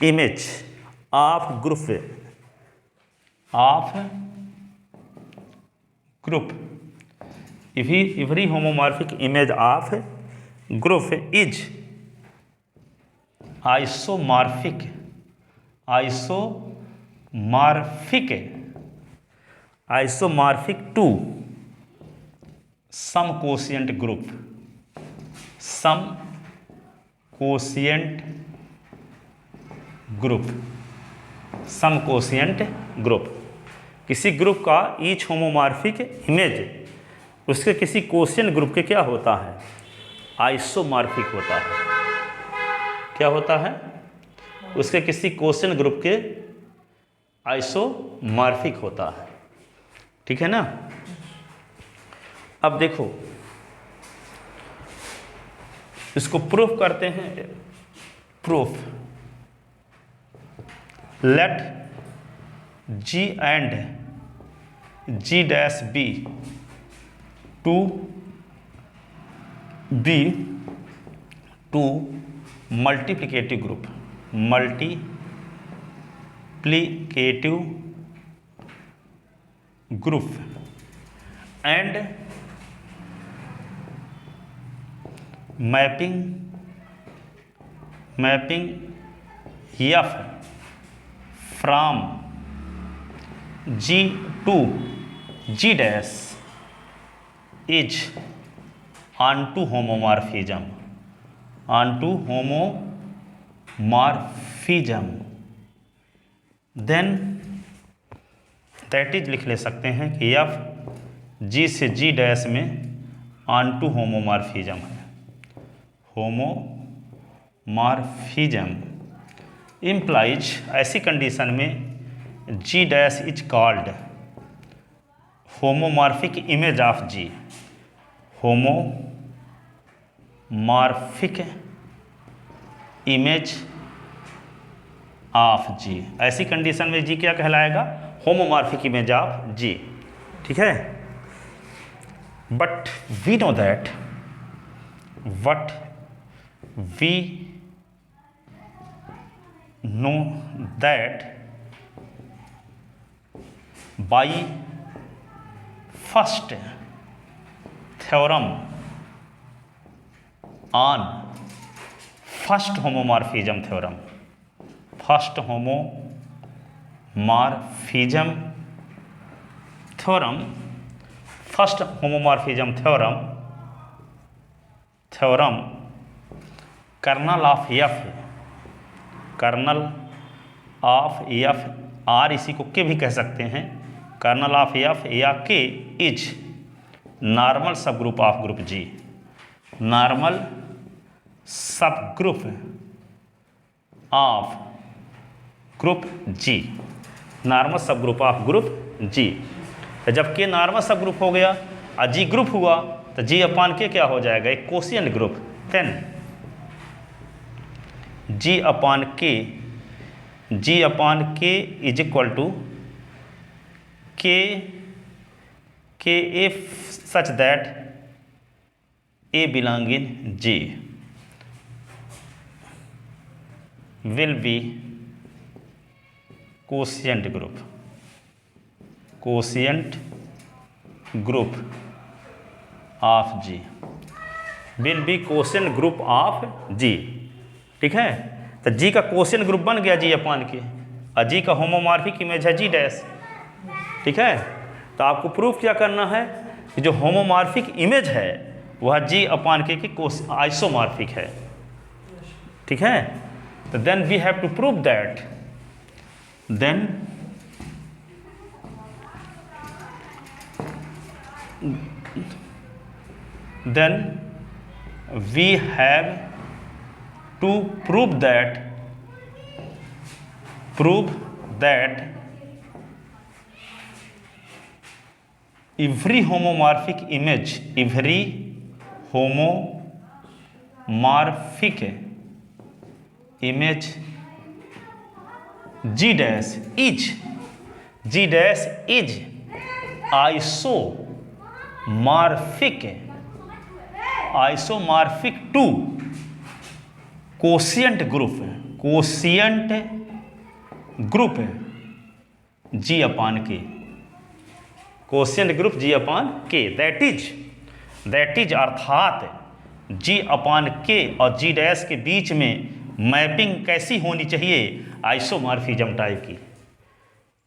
image of group, every homomorphic image of group is isomorphic to some quotient group, किसी ग्रुप का ईच होमोमॉर्फिक इमेज उसके किसी quotient group के क्या होता है, isomorphic होता है। क्या होता है, उसके किसी कोशिएंट ग्रुप के आइसोमॉर्फिक होता है। ठीक है ना, अब देखो इसको प्रूफ करते हैं। Proof, let G and G dash B to be two multiplicative group, and mapping F from G to G dash is onto homomorphism, then that is लिख ले सकते हैं कि F G से G डैश में onto homomorphism है। Homomorphism implies, ऐसी condition में G dash is called homomorphic image of G, homomorphic image of G। ऐसी कंडीशन में G क्या कहलाएगा, होमोमॉर्फिक इमेज ऑफ G। ठीक है, but we know that by first theorem on first homomorphism theorem, first homomorphism theorem kernel of F, R इसी को के भी कह सकते हैं, कर्नल ऑफ F या K is normal subgroup of group G, normal subgroup of group G, normal subgroup of group G। जब के नॉर्मल सब ग्रुप हो गया और G ग्रुप हुआ तो G अपान के क्या हो जाएगा, एक quotient group. Then G upon के इज इक्वल टू के if such that A belong in G will be quotient group of G will be quotient group of G। ठीक है, तो G का quotient ग्रुप बन गया G अपान के, और G का होमोमॉर्फिक इमेज है G डैश। ठीक है, तो आपको प्रूफ क्या करना है कि जो होमोमॉर्फिक इमेज है वह G अपान के आइसोमॉर्फिक है। ठीक है, तो then we have to prove that, then we have to prove that every homomorphic image G dash is isomorphic to quotient group G upon के, क्वोशिएंट ग्रुप G अपान के, that is अर्थात G upon K और G dash के बीच में mapping कैसी होनी चाहिए, आइसोमॉर्फिज्म टाइप की।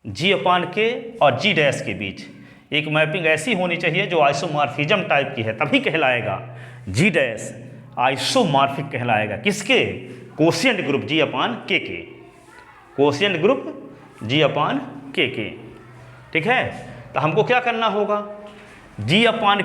G अपान के और G डैश के बीच एक मैपिंग ऐसी होनी चाहिए जो आइसोमॉर्फिज्म टाइप की है, तभी कहलाएगा G डैश आइसोमॉर्फिक कहलाएगा। किसके? क्वोशिएंट ग्रुप G अपान के, क्वोशिएंट ग्रुप G अपान के। ठीक है, तो हमको क्या करना होगा, G अपान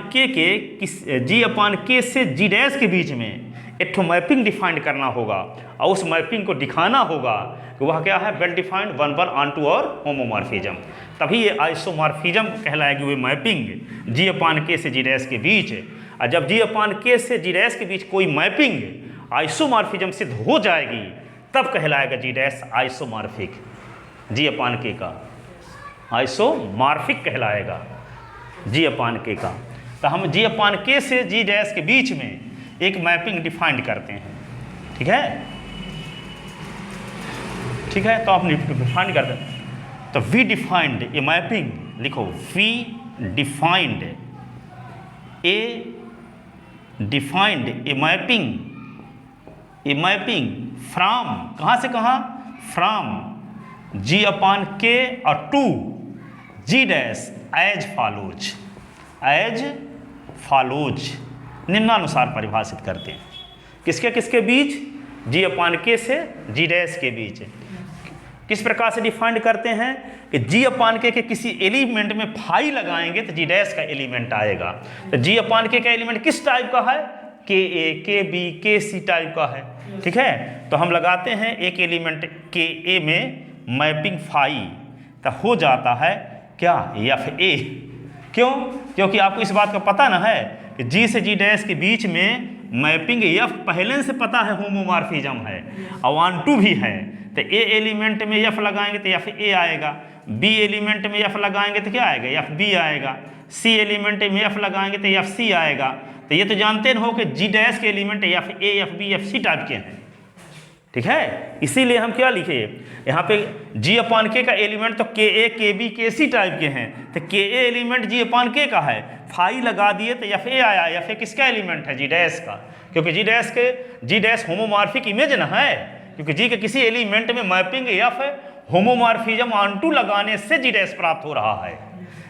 के से G डैश के बीच में एक तो मैपिंग डिफाइंड करना होगा, और उस मैपिंग को दिखाना होगा कि वह क्या है, well defined one onto और होमोमॉर्फिज्म, तभी ये आइसोमॉर्फिज्म कहलाएगी। वो मैपिंग G अपान के से G डैश के बीच, और जब G अपान के से G डैश के बीच कोई मैपिंग आइसोमॉर्फिज्म सिद्ध हो जाएगी तब कहलाएगा G dash isomorphic, G upon के का आइसोमॉर्फिक कहलाएगा G अपान के का। तो हम G अपान के से G डैश के बीच में एक मैपिंग डिफाइंड करते हैं। ठीक है, ठीक है, तो आप डिफाइंड करते हैं, तो वी डिफाइंड ए मैपिंग, लिखो we defined a mapping from, कहाँ से कहाँ, फ्रॉम G अपान के और to G dash as follows, निम्नानुसार परिभाषित करते हैं। किसके किसके बीच, G अपान के से G डैश के बीच। किस प्रकार से डिफाइंड करते हैं कि G अपान के किसी एलिमेंट में फाई लगाएंगे तो G डैश का एलिमेंट आएगा। तो G अपान के एलिमेंट किस टाइप का है, KA, KB, KC टाइप का है। ठीक है, तो हम लगाते हैं एक एलिमेंट KA में मैपिंग फाई, तो हो जाता है क्या, FA। क्यों? क्योंकि आपको इस बात का पता ना है कि G से G डैश के बीच में मैपिंग F पहले से पता है होमोमॉर्फिज्म है, और 1 2 भी है, तो A एलिमेंट में F लगाएंगे तो FA आएगा, B एलिमेंट में F लगाएंगे तो क्या आएगा, FB आएगा, C एलिमेंट में F लगाएंगे तो FC आएगा। तो ये तो जानते हो कि G डैश के element FA, FB, FC type के हैं। ठीक है, इसीलिए हम क्या लिखे यहाँ पे, G अपान के का एलिमेंट तो KA, KB, KC टाइप के हैं, तो KA एलिमेंट G अपान के का है, फाई लगा दिए तो FA आया। FA किसका एलिमेंट है, G डैश का, क्योंकि G डैश होमोमॉर्फिक इमेज ना है, क्योंकि G के किसी एलिमेंट में mapping F homomorphism onto लगाने से G डैश प्राप्त हो रहा है,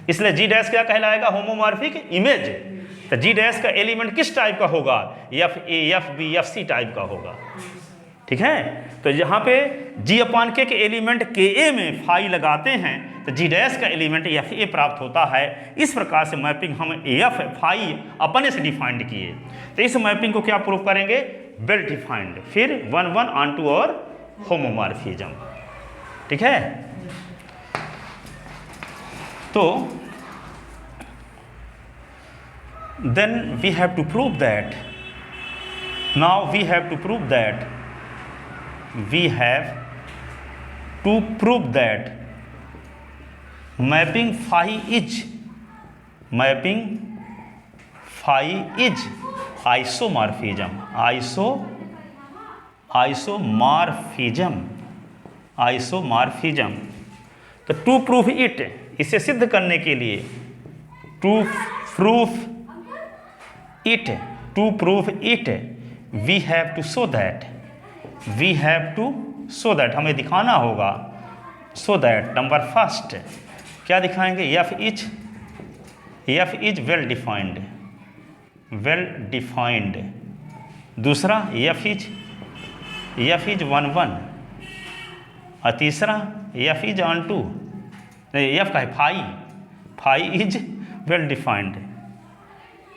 इसलिए G डैश क्या कहलाएगा, होमोमॉर्फिक इमेज। तो G डैश का एलिमेंट किस टाइप का होगा, FA, FB, FC टाइप का होगा। ठीक है, तो यहाँ पे G अपान के एलिमेंट KA में फाई लगाते हैं तो G डैश का एलिमेंट FA प्राप्त होता है। इस प्रकार से मैपिंग हम F फाई अपने से डिफाइंड किए, तो इस मैपिंग को क्या प्रूव करेंगे, वेल डिफाइंड, फिर 1 ऑन टू और होमोमॉर्फिज्म। ठीक है, तो then we have to prove that, now we have to prove that mapping phi is isomorphism तो टू प्रूफ इट, इसे सिद्ध करने के लिए, to proof it, to proof it we have to show that, we have to show that, हमें दिखाना होगा, so that number first क्या दिखाएंगे, F is well defined, well defined. दूसरा एफ इज वन वन, और तीसरा एफ इज ऑन टू, नहीं F का है phi is well defined,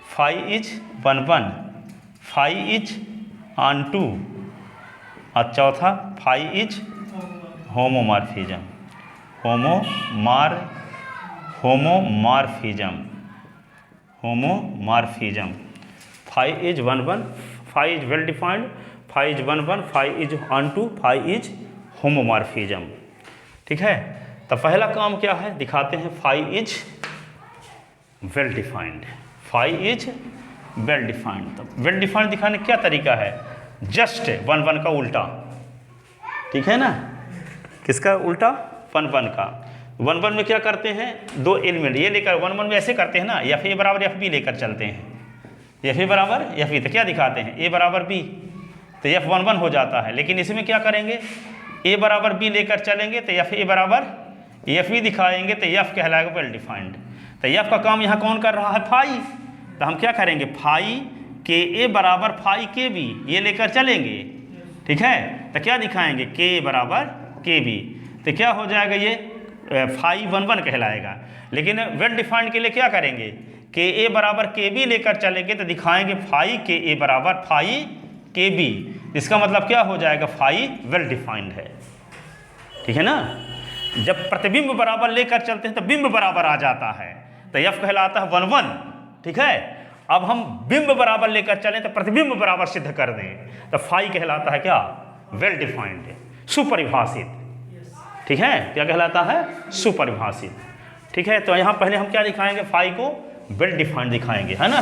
phi is one one, phi is onto, और चौथा phi is homomorphism, homomorphism. Phi is one one, phi is well defined, phi is one one, phi is onto, phi is homomorphism. ठीक है, तो पहला काम क्या है, दिखाते हैं phi is well defined, phi is well defined. तो वेल डिफाइंड दिखाने का क्या तरीका है, जस्ट वन वन का उल्टा, ठीक है ना, किसका उल्टा, वन वन का। वन वन में क्या करते हैं, दो एलिमेंट ये लेकर, वन वन में ऐसे करते हैं ना, एफ ए बराबर एफ बी लेकर चलते हैं, एफ ए बराबर एफ बी, तो क्या दिखाते हैं ए बराबर बी, तो एफ वन वन हो जाता है। लेकिन इसमें क्या करेंगे, ए बराबर बी लेकर चलेंगे तो एफ ए बराबर एफ बी दिखाएंगे, तो एफ कहलाएगा वेल डिफाइंड। तो एफ का काम यहाँ कौन कर रहा है, फाई, तो हम क्या करेंगे, फाई के ए बराबर फाई के बी ये लेकर चलेंगे, ठीक है, तो क्या दिखाएंगे, के बराबर के बी, तो क्या हो जाएगा, ये फाई वन वन कहलाएगा। लेकिन वेल डिफाइंड के लिए क्या करेंगे, के ए बराबर के बी लेकर चलेंगे तो दिखाएंगे फाई के ए बराबर फाई के बी, इसका मतलब क्या हो जाएगा, फाई वेल डिफाइंड है, ठीक है ना। जब प्रतिबिंब बराबर लेकर चलते हैं तो बिंब बराबर आ जाता है, तो एफ कहलाता है वन वन, ठीक है। अब हम बिंब बराबर लेकर चलें तो प्रतिबिंब बराबर सिद्ध कर दें, तो फाई कहलाता है क्या, वेल डिफाइंड, सुपरिभाषित, ठीक है, क्या कहलाता है, सुपरिभाषित, ठीक है। तो यहाँ पहले हम क्या दिखाएंगे, फाई को वेल डिफाइंड दिखाएंगे, है ना।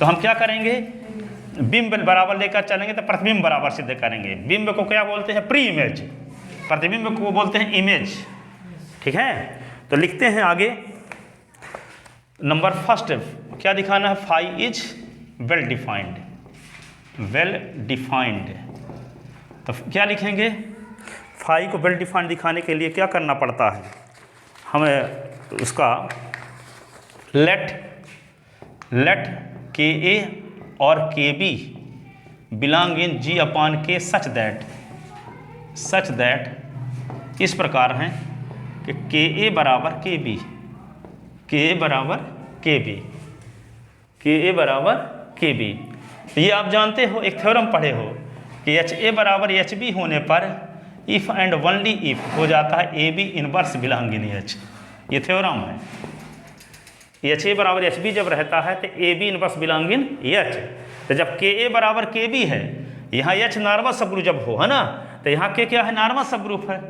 तो हम क्या करेंगे, बिंब बराबर लेकर चलेंगे तो प्रतिबिंब बराबर सिद्ध करेंगे। बिंब को क्या बोलते हैं, प्री इमेज, प्रतिबिंब को बोलते हैं इमेज, ठीक है। तो लिखते हैं आगे, नंबर फर्स्ट क्या दिखाना है, phi is well defined, well defined. तो क्या लिखेंगे, फाई को वेल डिफाइंड दिखाने के लिए क्या करना पड़ता है, हमें उसका लेट के ए और K B belong in G upon K such that इस प्रकार हैं कि के ए बराबर के बी, के ए बराबर के बी, के ए बराबर के बी। ये आप जानते हो, एक थ्योरम पढ़े हो कि एच ए बराबर एच बी होने पर इफ़ एंड ओनली इफ़ हो जाता है A B inverse belong in H, ये थ्योरम है। एच ए बराबर एच बी जब रहता है तो A B inverse belong in H, तो जब के ए बराबर के बी है, यहाँ एच नॉर्मल सब ग्रुप जब हो, है ना, तो यहाँ के क्या है, नॉर्मल सब ग्रुप है,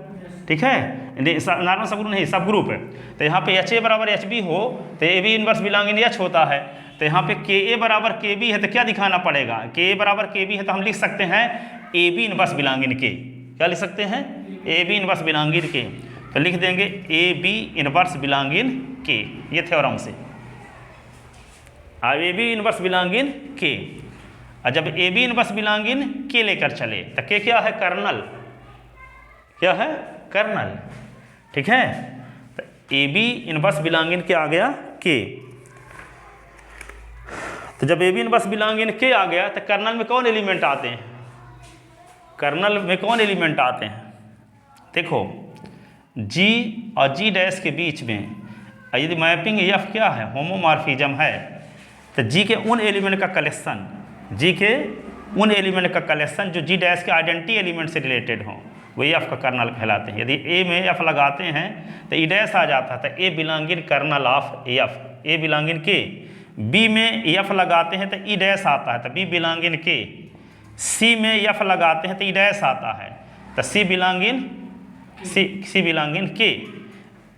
ठीक है, नॉर्मल सब ग्रुप नहीं, सब ग्रुप है। तो यहाँ पे एच ए बराबर एच बी हो तो A B inverse belong in H होता है। तो यहाँ पे के ए बराबर के बी है तो क्या दिखाना पड़ेगा, के ए बराबर के बी है तो हम लिख सकते हैं A B inverse belong in K, क्या लिख सकते हैं, A B inverse belong in K, तो लिख देंगे A B inverse belong in K, ये थ्योरम से। अब A B inverse belong in K, और जब A B inverse belong in K लेकर चले तो के क्या है, कर्नल, क्या है, कर्नल, ठीक है। तो A B inverse belong in K आ गया के, तो जब A B inverse belong in K आ गया तो कर्नल में कौन एलिमेंट आते हैं, कर्नल में कौन एलिमेंट आते हैं, देखो जी और जी डैश के बीच में यदि मैपिंग एफ क्या है, होमोमॉर्फिज्म है, तो जी के उन एलिमेंट का कलेक्शन, जी के उन एलिमेंट का कलेक्शन जो जी डैश के आइडेंटिटी एलिमेंट से रिलेटेड हों, वो एफ का कर्नल कहलाते हैं। यदि ए में एफ लगाते हैं तो ई डैश आ जाता है, तो A belong in kernel of F, A belong in K. B में एफ लगाते हैं तो ई डैश आता है, तो बी बिलोंग इन के। सी में एफ लगाते हैं तो ई डैश आता है, तो सी belong in C belong in K.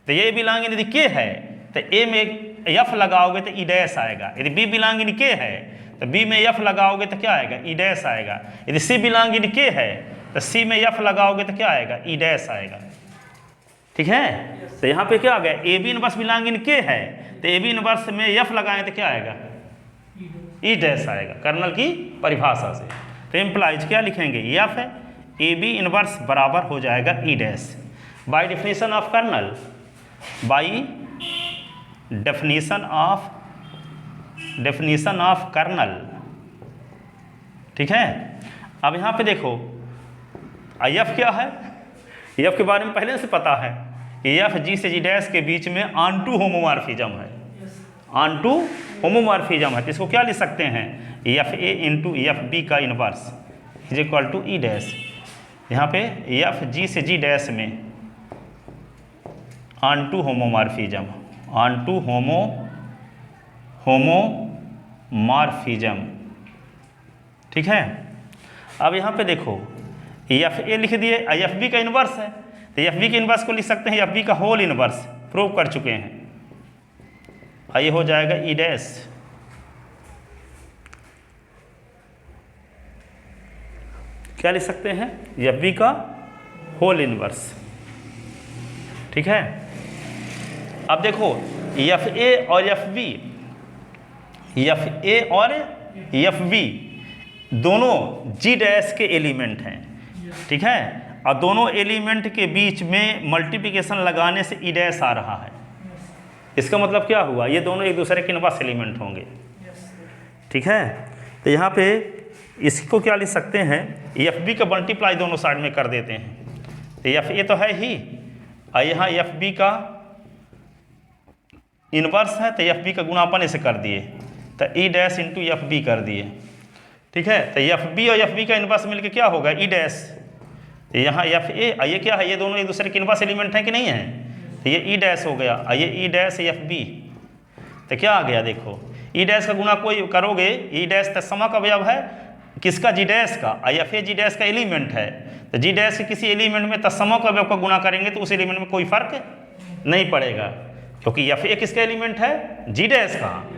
तो ये बिलोंग इन यदि के है तो ए में एफ लगाओगे तो ई डैश आएगा, यदि बी बिलोंग इन के है तो बी में एफ लगाओगे तो क्या आएगा, ई डैश आएगा। यदि सी बिलोंग इन के है तो सी में एफ लगाओगे तो क्या आएगा, ई डैश आएगा, ठीक है। तो यहाँ पे क्या आ गया, A B inverse belong in K है, तो ए बी इनवर्स में एफ लगाएं तो क्या आएगा, ई डैश आएगा कर्नल की परिभाषा से। तो इम्प्लाइज क्या लिखेंगे, एफ है, ए बी इनवर्स बराबर हो जाएगा E dash by definition of kernel, by definition of kernel. ठीक है। अब यहाँ पे देखो आई एफ क्या है, एफ के बारे में पहले से पता है, एफ जी से जी डैश के बीच में ऑनटू होमोमॉर्फिज्म है, ऑनटू होमोमॉर्फिज्म है। तो इसको क्या लिख सकते हैं, F A into F B का inverse is equal to E dash. यहाँ पे एफ जी से जी डैश में ऑनटू होमोमॉर्फिज्म, ऑनटू होमोमॉर्फिज्म। ठीक है। अब यहाँ पे देखो एफ ए लिख दिए, एफ बी का इनवर्स है, तो एफ बी के इनवर्स को लिख सकते हैं एफ बी का होल इनवर्स, प्रूव कर चुके हैं। ये हो जाएगा ई डैश, क्या लिख सकते हैं, एफ बी का होल इनवर्स। ठीक है। अब देखो एफ ए और एफ बी, एफ ए और एफ बी दोनों जी डैश के एलिमेंट हैं। ठीक है। और दोनों एलिमेंट के बीच में मल्टीप्लिकेशन लगाने से ई डैश आ रहा है। इसका मतलब क्या हुआ, ये दोनों एक दूसरे के इनवर्स एलिमेंट होंगे। ठीक है। तो यहाँ पे इसको क्या लिख सकते हैं, एफ बी का मल्टीप्लाई दोनों साइड में कर देते हैं, तो एफ ए तो है ही, और यहाँ एफ बी का इनवर्स है, तो एफ बी का गुणापन ऐसे कर दिए, तो E dash into F B कर दिए। ठीक है। तो एफ बी और एफ बी का इनवर्स मिलके क्या होगा, ई डैश। तो यहाँ एफ ए, ये क्या है, ये दोनों एक दूसरे के इनवर्स एलिमेंट हैं कि नहीं है, तो ये ई डैश हो गया, ये ई डैश एफ बी, तो क्या आ गया देखो, ई डैश का गुना कोई करोगे, ई डैश तत्सम का अवयव है किसका, जी डैश का, एफ ए जी डैश का एलिमेंट है, तो जी डैश के किसी एलिमेंट में तत्सम का अवयव का गुना करेंगे तो उस एलिमेंट में कोई फर्क नहीं पड़ेगा, क्योंकि एफ ए किसका एलिमेंट है, जी डैश का,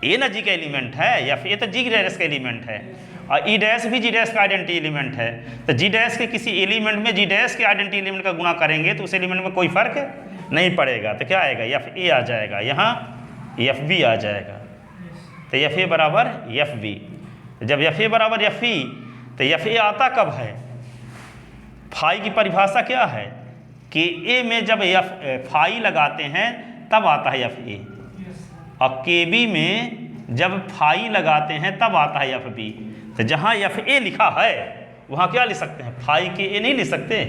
ए ना जी का एलिमेंट है, एफ ए तो जी डैश का एलिमेंट है, और ई डैश भी जी डैश का आइडेंटिटी एलिमेंट है। तो जी डैश के किसी एलिमेंट में जी डैश के आइडेंटिटी एलिमेंट का गुना करेंगे तो उस एलिमेंट में कोई फर्क नहीं पड़ेगा, तो क्या आएगा, एफ ए आ जाएगा, यहाँ एफ बी आ जाएगा, तो एफ ए बराबर एफ बी। जब एफ ए बराबर एफ ई, तो एफ ए आता कब है, फाई की परिभाषा क्या है, कि ए में जब एफ फाई लगाते हैं तब आता है एफ ए, और के बी में जब फाई लगाते हैं तब आता है एफ बी। तो जहाँ एफ ए लिखा है वहाँ क्या लिख सकते हैं, फाई के ए नहीं लिख सकते,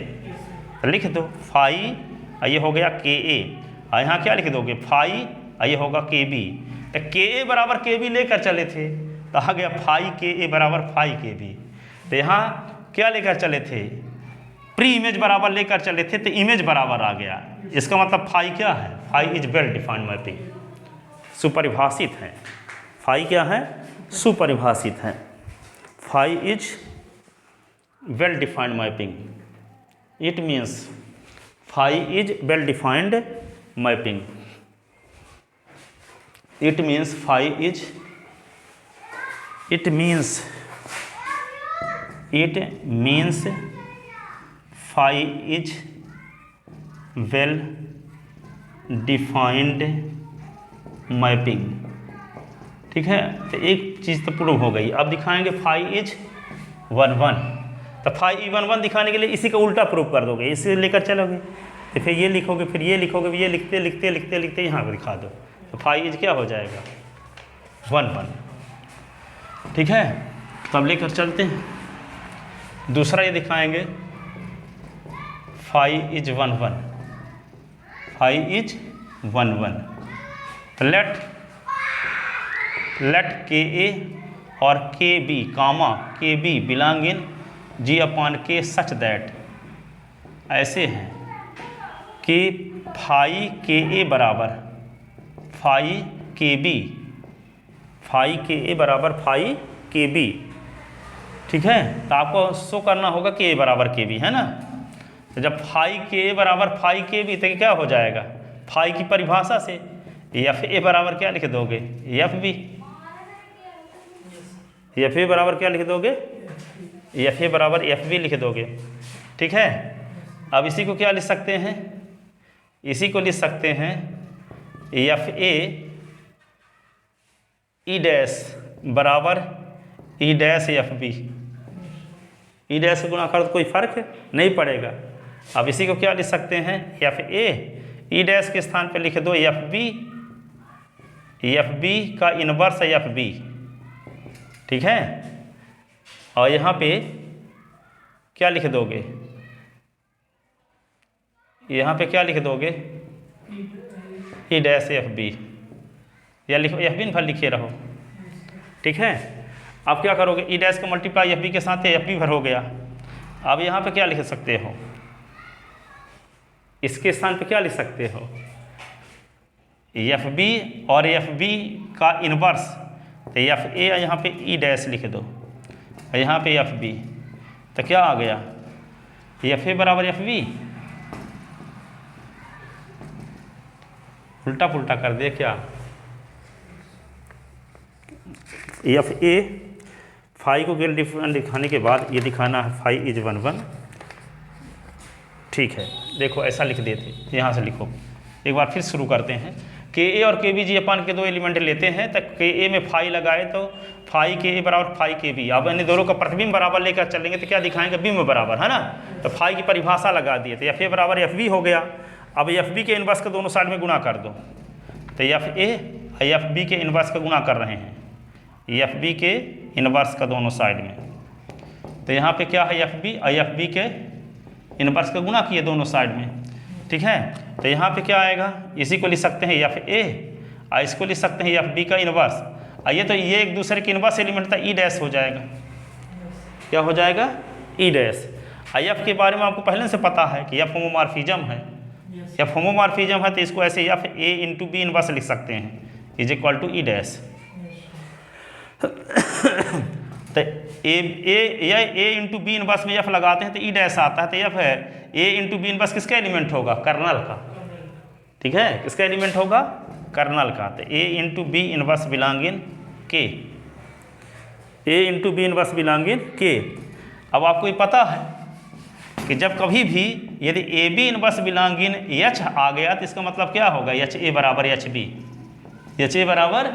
तो लिख दो फाई, ये हो गया के ए, और यहाँ क्या लिख दोगे, फाई, ये होगा के बी। तो के ए बराबर के बी लेकर चले थे, तो आ गया फाई के ए बराबर फाई के बी। तो यहाँ क्या लेकर चले थे, प्री इमेज बराबर लेकर चले थे, तो इमेज बराबर आ गया। इसका मतलब फाई क्या है, phi is well defined mapping, सुपरिभाषित है। फाई क्या है, सुपरिभाषित है। Phi is well defined mapping, it means phi is well defined mapping, it means phi is, it means phi is well defined mapping. ठीक है। तो एक चीज़ तो प्रूव हो गई, अब दिखाएंगे फाई इज 1 1। तो फाई इज 1 1 दिखाने के लिए इसी का उल्टा प्रूव कर दोगे, इसे लेकर चलोगे, तो फिर ये लिखोगे, फिर ये लिखोगे, ये लिखते लिखते लिखते लिखते यहाँ पर दिखा दो, तो फाई इज क्या हो जाएगा, 1 1। ठीक है। तो अब लेकर चलते हैं दूसरा, ये दिखाएंगे फाई इज 1 1, फाई इज 1 1। तो लेट के ए और K B comma K B belong in G upon K such that, ऐसे हैं कि फाई के ए बराबर फाई के बी, फाई के ए बराबर फाई के बी। ठीक है। तो आपको शो करना होगा कि ए बराबर के बी है ना, तो जब फाई के ए बराबर फाई के बी, तो क्या हो जाएगा, फाई की परिभाषा से एफ ए बराबर क्या लिख दोगे, एफ बी, एफ ए बराबर क्या लिख दोगे, एफ ए बराबर एफ बी लिख दोगे। ठीक है। अब इसी को क्या लिख सकते हैं, इसी को लिख सकते हैं एफ ए ई डैश बराबर E dash F B. E dash से गुणा कर तो कोई फर्क नहीं पड़ेगा। अब इसी को क्या लिख सकते हैं एफ ए ई डैश के स्थान पे लिख दो एफ बी का इनवर्स है एफ बी, ठीक है। और यहाँ पे क्या लिख दोगे, यहाँ पे क्या लिख दोगे ई डैश एफ बी, या लिखो एफ बी भर लिखे रहो, ठीक है। अब क्या करोगे ई डैश का मल्टीप्लाई एफ बी के साथ एफ बी भर हो गया। अब यहाँ पे क्या लिख सकते हो, इसके स्थान पे क्या लिख सकते हो एफ बी और एफ बी का इनवर्स, तो एफ ए यहाँ पे ई डैश लिख दो, यहाँ पे एफ बी, तो क्या आ गया एफ ए बराबर एफ बी। उल्टा पुल्टा कर दे क्या, एफ ए फाई को गेल डिफरेंट दिखाने के बाद ये दिखाना है फाई इज 1 1, ठीक है। देखो ऐसा लिख देते, यहाँ से लिखो, एक बार फिर शुरू करते हैं। के ए और के बी जी अपान के दो एलिमेंट लेते हैं, तो के ए में फाई लगाए तो फाई के ए बराबर फाई के बी। अब इन दोनों का प्रतिबिंब बराबर लेकर चलेंगे तो क्या दिखाएंगे, बिंब बराबर, है ना। तो फाई की परिभाषा लगा दिए, तो एफ ए बराबर एफ बी हो गया। अब एफ बी के इनवर्स के दोनों साइड में गुणा कर दो, तो एफ ए एफ बी के इनवर्स का गुणा कर रहे हैं, एफ बी के इनवर्स का दोनों साइड में। तो यहाँ पे क्या है एफ बी और एफ बी के इनवर्स का गुणा किए दोनों साइड में, ठीक है। तो यहाँ पे क्या आएगा, इसी को लिख सकते हैं एफ ए और इसको लिख सकते हैं एफ बी का इनवर्स। आइए तो ये एक दूसरे के इनवर्स एलिमेंट था, ई डैश हो जाएगा, क्या हो जाएगा ई डैश। एफ के बारे में आपको पहले से पता है कि एफ होमोमॉर्फिज्म है, एफ होमोमॉर्फिज्म है, तो इसको ऐसे F A into B inverse लिख सकते हैं is equal to E dash. तो ए इंटू बी इनवर्स में एफ लगाते हैं तो ई डैश आता है, तो एफ है ए इंटू बी इनवर्स किसका एलिमेंट होगा, कर्नल का, ठीक है, किसका एलिमेंट होगा, कर्नल का। तो A into B inverse belong in K, A into B inverse belong in K. अब आपको ये पता है कि जब कभी भी यदि A B inverse belong in H आ गया तो इसका मतलब क्या होगा, एच ए बराबर एच बी, एच ए बराबर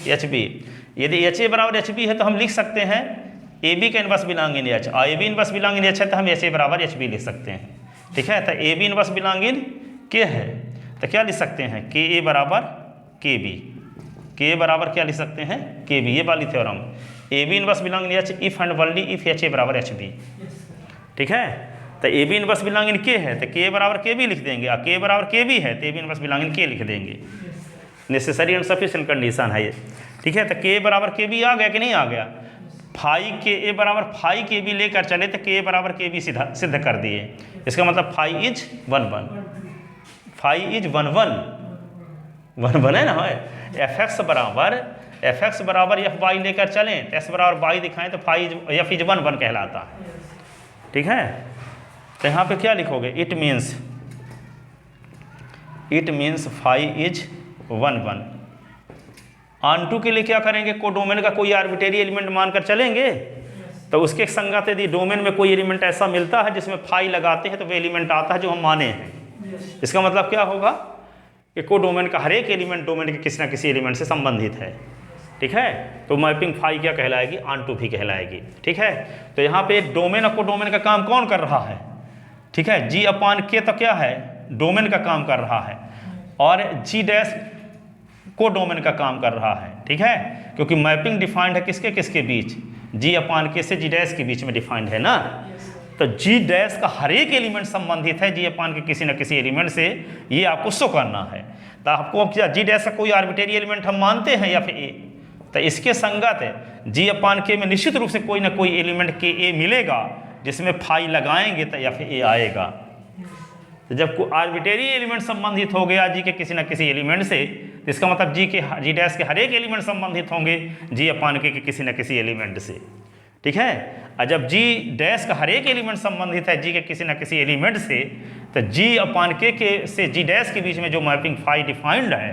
एच बी। यदि एच ए बराबर एच बी है तो हम लिख सकते हैं ए बी का इनवर्स बिलोंग इन एच, और A B inverse belong in H है तो हम एच ए बराबर एच बी लिख सकते हैं, ठीक है। तो A B inverse belong in K है, तो क्या लिख सकते हैं के ए बराबर के बी, के ए बराबर क्या लिख सकते हैं के बी, ये वाली theorem. A B inverse belong in H if and only if H A बराबर एच बी, ठीक है। तो A B inverse belong in K है तो के बराबर के बी लिख देंगे, और के बराबर के बी है तो A B inverse belong in K लिख देंगे। नेसेसरी एंड सफिशिएंट कंडीशन है ये, ठीक है। तो के बराबर के बी आ गया कि नहीं आ गया, फाई के ए बराबर फाई के बी लेकर चले तो के बराबर के बी सीधा सिद्ध कर दिए। इसका मतलब फाई इज 1 1, फाई इज 1 1 है ना। एफ एक्स बराबर एफ वाई लेकर चलें तो एस बराबर वाई दिखाएं तो फाई एफ इज 1 1 कहलाता है, ठीक है। तो यहाँ पे क्या लिखोगे, it means phi is 1 1। On के लिए क्या करेंगे, को डोमेन का कोई आर्बिट्रेरी एलिमेंट मानकर चलेंगे, तो उसके संगत यदि डोमेन में कोई एलिमेंट ऐसा मिलता है जिसमें फाई लगाते हैं तो वो एलिमेंट आता है जो हम माने हैं। इसका मतलब क्या होगा कि को डोमेन का हर एक एलिमेंट डोमेन के किसी न किसी एलिमेंट से संबंधित है, ठीक है। तो मैपिंग फाई क्या कहलाएगी, ऑन टू भी कहलाएगी, ठीक है। तो यहाँ पे डोमेन और को डोमेन का काम कौन कर रहा है, ठीक है। जी अपान के तो क्या है, डोमेन का काम कर रहा है, और जी डैश को डोमेन का काम कर रहा है, ठीक है। क्योंकि मैपिंग डिफाइंड है किसके किसके बीच, जी अपान के से जी डैश के बीच में डिफाइंड है ना। तो जी डैश का हर एक एलिमेंट संबंधित है जी अपान के किसी न किसी एलिमेंट से, ये आपको शो करना है। तो आपको क्या जी डैश का कोई आर्बिट्रेरी एलिमेंट हम मानते हैं या फिर ए, तो इसके संगत है जी अपान के में निश्चित रूप से कोई ना कोई एलिमेंट के ए मिलेगा जिसमें फाई लगाएंगे तो या फिर ए आएगा। तो जब कोई आर्बिट्रेरी एलिमेंट संबंधित हो गया जी के किसी न किसी एलिमेंट से, तो इसका मतलब जी डैश के हर एक एलिमेंट संबंधित होंगे जी अपान के किसी न किसी एलिमेंट से, ठीक है। और जब जी डैश का हर एक एलिमेंट संबंधित है जी के किसी न किसी एलिमेंट से, तो जी अपान के से जी डैश के बीच में जो मैपिंग फाई डिफाइंड है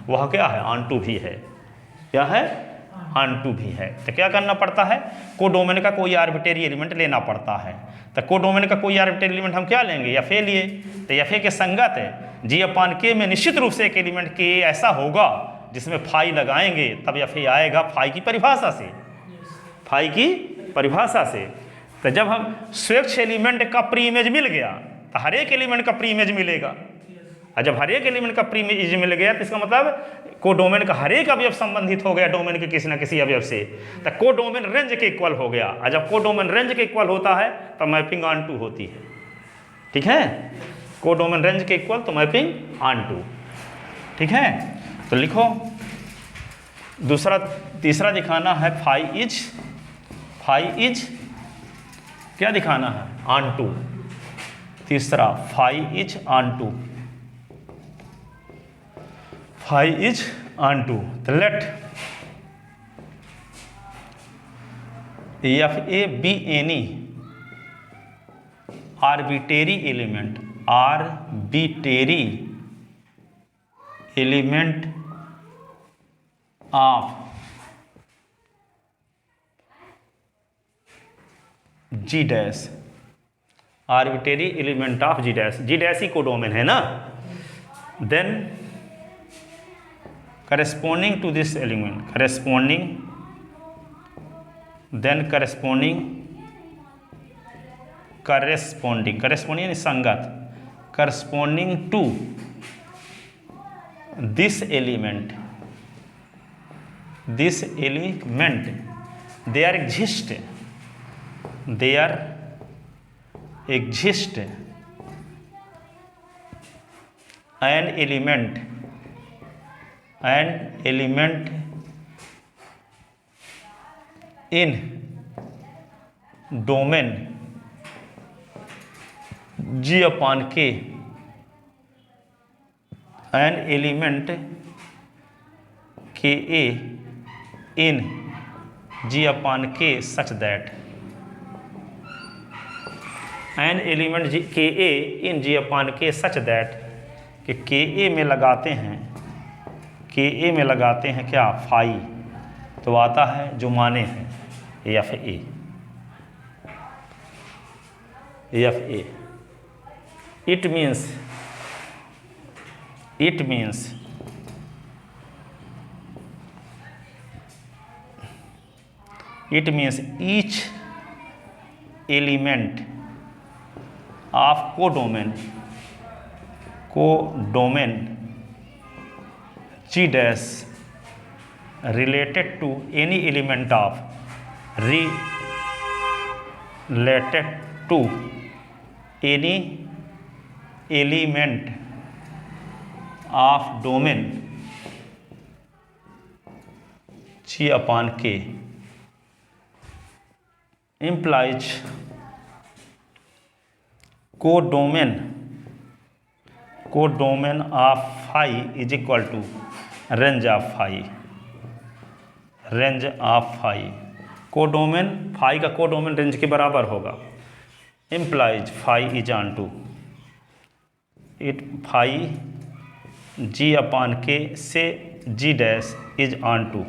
वह क्या है, ऑन टू भी है, क्या है ऑन टू भी है। तो क्या करना पड़ता है, कोडोमेन का कोई आर्बिट्रेरी एलिमेंट लेना पड़ता है। तो कोडोमेन का कोई आर्बिट्रेरी एलिमेंट हम क्या लेंगे, एफ ए लिए। तो एफ ए के संगत है जी अपान के में निश्चित रूप से एक एलिमेंट के ऐसा होगा जिसमें फाई लगाएंगे तब एफ ए आएगा, फाई की परिभाषा से, फाई की परिभाषा से। तो जब हम स्वेच्छ एलिमेंट का प्री इमेज मिल गया तो हर एक एलिमेंट का प्री इमेज मिलेगा, और जब हर एक एलिमेंट का प्री इमेज मिल गया तो इसका मतलब कोडोमेन का हर एक अवयव संबंधित हो गया डोमेन के किसी न किसी अवयव से, तो कोडोमेन रेंज के इक्वल हो गया। और जब कोडोमेन रेंज के इक्वल होता है तो मैपिंग ऑन टू होती है। ठीक है, कोडोमेन रेंज के इक्वल तो मैपिंग ऑन टू। ठीक है, तो लिखो तीसरा दिखाना है फाई इज क्या दिखाना है, ऑन टू। तीसरा phi is onto, phi is onto. तो let F A B any arbitrary element of G dash, arbitrary element of G dash ही कोडोमेन है ना। Then corresponding to this element, corresponding यानी संगत, corresponding to this element there exist an element in domain G upon K, an element Ka in G upon K such that, an element Ka in G upon K such that कि Ka में लगाते हैं, Ka में लगाते हैं क्या, phi, तो आता है जो माने हैं F A. It means each element of codomain G dash related to any element of domain G upon K implies codomain of phi is equal to range of phi। Codomain phi का codomain range के बराबर होगा। Implies phi is onto it, phi G upon K से G dash is onto.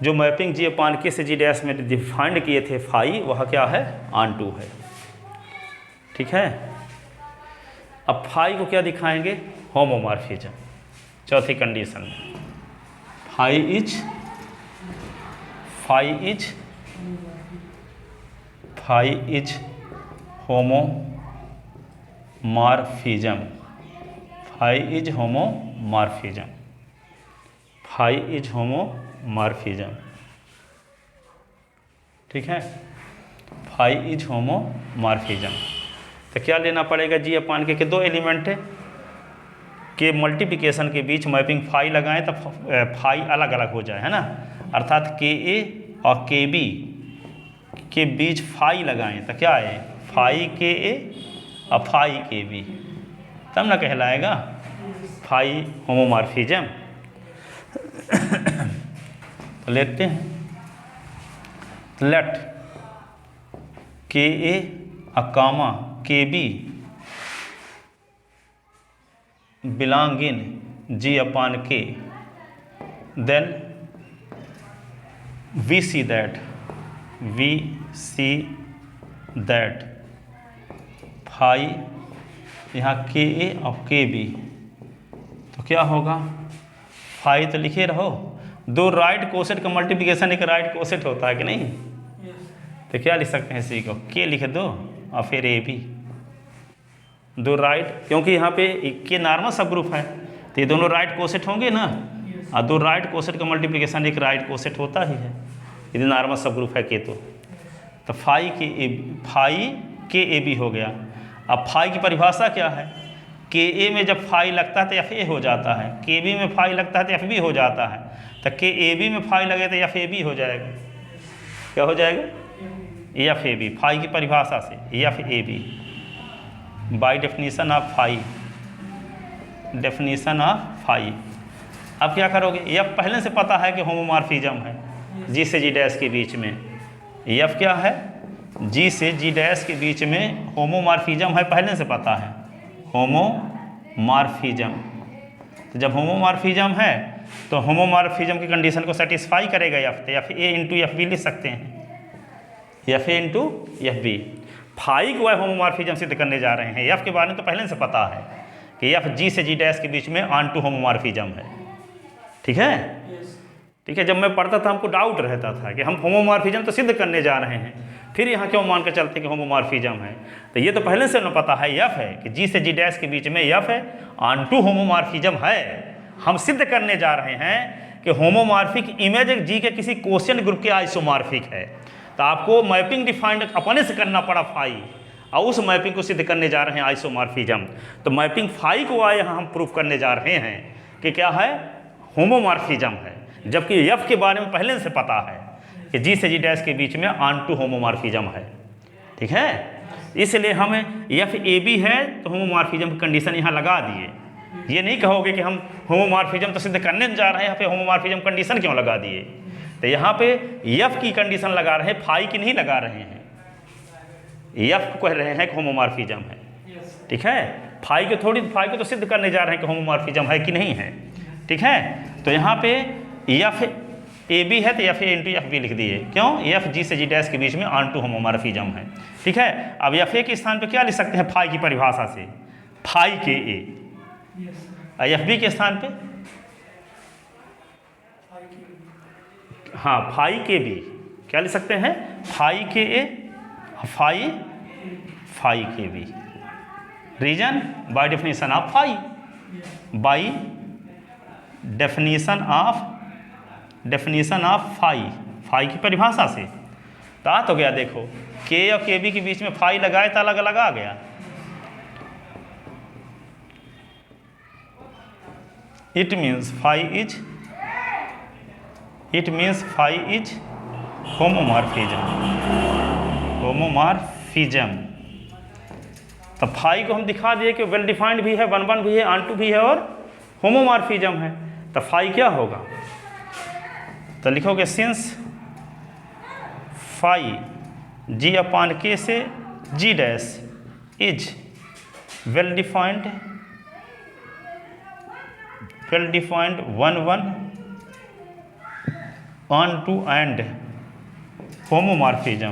जो mapping G upon K से G dash में defined किए थे फाई, वह क्या है, ऑन टू है। ठीक है, अब फाई को क्या दिखाएंगे, होमोमॉर्फिज्म। चौथी कंडीशन में phi is homomorphism, phi is homomorphism. ठीक है, फाई इज होमोमॉर्फिज्म। तो क्या लेना पड़ेगा, जी अपान के दो एलिमेंट के मल्टीप्लिकेशन के बीच मैपिंग फाई लगाएं तो फाई अलग अलग हो जाए, है ना। अर्थात के ए और के बी के बीच फाई लगाएं तो क्या है, फाई के ए और फाई के बी, तब ना कहलाएगा फाई होमोमॉर्फिज्म। तो लेते हैं, लेट के ए अकामा के B belong in G upon K, then we see that phi यहाँ के ए और के बी, तो क्या होगा, फाई तो लिखे रहो, दो राइट कोसेट का मल्टीप्लिकेशन एक राइट कोसेट होता है कि नहीं, तो क्या लिख सकते हैं इसी को, के लिख दो और फिर ए बी, दो राइट, क्योंकि यहाँ पे के नॉर्मल सब ग्रुप है तो ये दोनों राइट कोसेट होंगे ना, और दो राइट कोसेट का मल्टीप्लिकेशन एक राइट कोसेट होता ही है, यदि नॉर्मल सब ग्रुप है के, तो फाई के ए बी हो गया। अब फाई की परिभाषा क्या है, के ए में जब फाई लगता है तो एफ ए हो जाता है, के बी में फाई लगता है तो एफ बी हो जाता है, तो के ए बी में फाई लगे तो एफ ए बी हो जाएगा, क्या हो जाएगा, एफ ए बी, फाई की परिभाषा से F A B by definition of phi, definition of phi. अब क्या करोगे, एफ पहले से पता है कि होमोमॉर्फिज्म है जी से जी डैश के बीच में, एफ क्या है, जी से जी डैश के बीच में होमोमॉर्फिज्म है, पहले से पता है होमोमॉर्फिज्म। तो जब होमोमॉर्फिज्म है तो होमोमॉर्फिज्म की कंडीशन को सेटिस्फाई करेगा एफ, तो F A into F B लिख सकते हैं, F A into F B. Phi को वह होमोमॉर्फिज्म सिद्ध करने जा रहे हैं, एफ के बारे में तो पहले से पता है कि एफ जी से जी डैश के बीच में ऑन टू होमोमॉर्फिज्म है, ठीक है। ठीक है, जब मैं पढ़ता था हमको डाउट रहता था कि हम होमोमॉर्फिज्म तो सिद्ध करने जा रहे हैं, फिर यहाँ क्यों मान कर चलते कि होमोमॉर्फिज्म है, तो ये तो पहले से न पता है एफ है कि जी से जी डैश के बीच में एफ है, ऑन टू होमोमॉर्फिज्म है। हम सिद्ध करने जा रहे हैं कि होमोमॉर्फिक इमेज जी के किसी क्वोशिएंट ग्रुप के आइसोमॉर्फिक है, तो आपको मैपिंग डिफाइंड अपने से करना पड़ा फाई, और उस मैपिंग को सिद्ध करने जा रहे हैं आइसोमॉर्फिज्म। तो मैपिंग फाई को यहाँ हम प्रूफ करने जा रहे हैं कि क्या है, होमोमॉर्फिज्म है, जबकि एफ के बारे में पहले से पता है कि जी से जी डैश के बीच में ऑन टू होमोमॉर्फिज्म है, ठीक है। इसलिए हम एफ ए बी है तो होमोमॉर्फिज्म की कंडीशन यहाँ लगा दिए। ये नहीं कहोगे कि हम होमोमॉर्फिज्म तो सिद्ध करने जा रहे हैं, यहाँ पे होमोमॉर्फिज्म कंडीशन क्यों लगा दिए, तो यहाँ पे एफ की कंडीशन लगा रहे हैं, फाई की नहीं लगा रहे हैं, एफ को कह रहे हैं कि होमोमॉर्फिज्म है, ठीक है। फाई को तो सिद्ध करने जा रहे हैं कि होमोमॉर्फिज्म है कि नहीं है, ठीक है। तो यहाँ पे एफ ए बी है तो F A into F B लिख दिए, क्यों, एफ जी से जी डैश के बीच में ऑन टू होमोमॉर्फिज्म है, ठीक है। अब एफ ए के स्थान पे क्या लिख सकते हैं, फाई की परिभाषा से फाई के ए, एफ बी के स्थान पे हाँ फाई के बी, क्या लिख सकते हैं, फाई के ए, फाई के B, reason by definition of phi, by definition of phi की परिभाषा से। तो हो गया, देखो के और के बी के बीच में फाई लगाए तो अलग अलग आ गया, it means phi is homomorphism. तो फाई को हम दिखा दिए कि वेल डिफाइंड भी है, 1 1 भी है, ऑन टू भी है और होमोमॉर्फिज्म है। तो फाई क्या होगा, तो लिखोगे सिंस फाई जी अपॉन के से G dash is well defined 1 1 onto and homomorphism.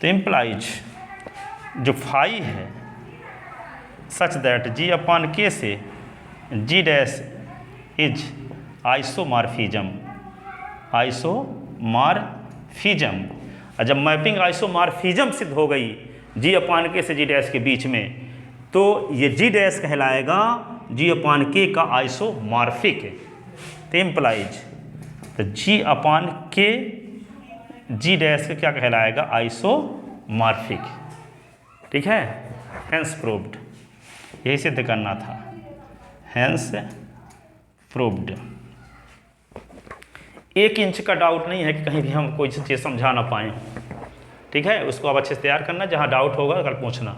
तो इम्प्लाइज जो फाई है such that ji upon K से जी डैश इज आइसोमॉर्फिज्म। और जब मैपिंग आइसोमॉर्फिज्म सिद्ध हो गई जी अपॉन के से जी डैश के बीच में, तो ये जी डैश कहलाएगा जी अपॉन के का आइसोमॉर्फिक। तो इम्प्लाइज तो जी अपॉन के जी डैश का क्या कहलाएगा, आइसोमॉर्फिक, ठीक है। हेंस प्रूव्ड, यही सिद्ध करना था, हेंस प्रूव्ड। 1 इंच का डाउट नहीं है कि कहीं भी हम कोई चीज़ समझा ना पाएँ, ठीक है। उसको अब अच्छे से तैयार करना, जहाँ डाउट होगा कल पूछना।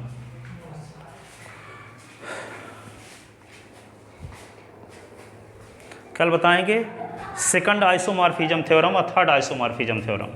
कल बताएंगे सेकंड आइसोमॉर्फिज्म थ्योरम और थर्ड आइसोमॉर्फिज्म थ्योरम।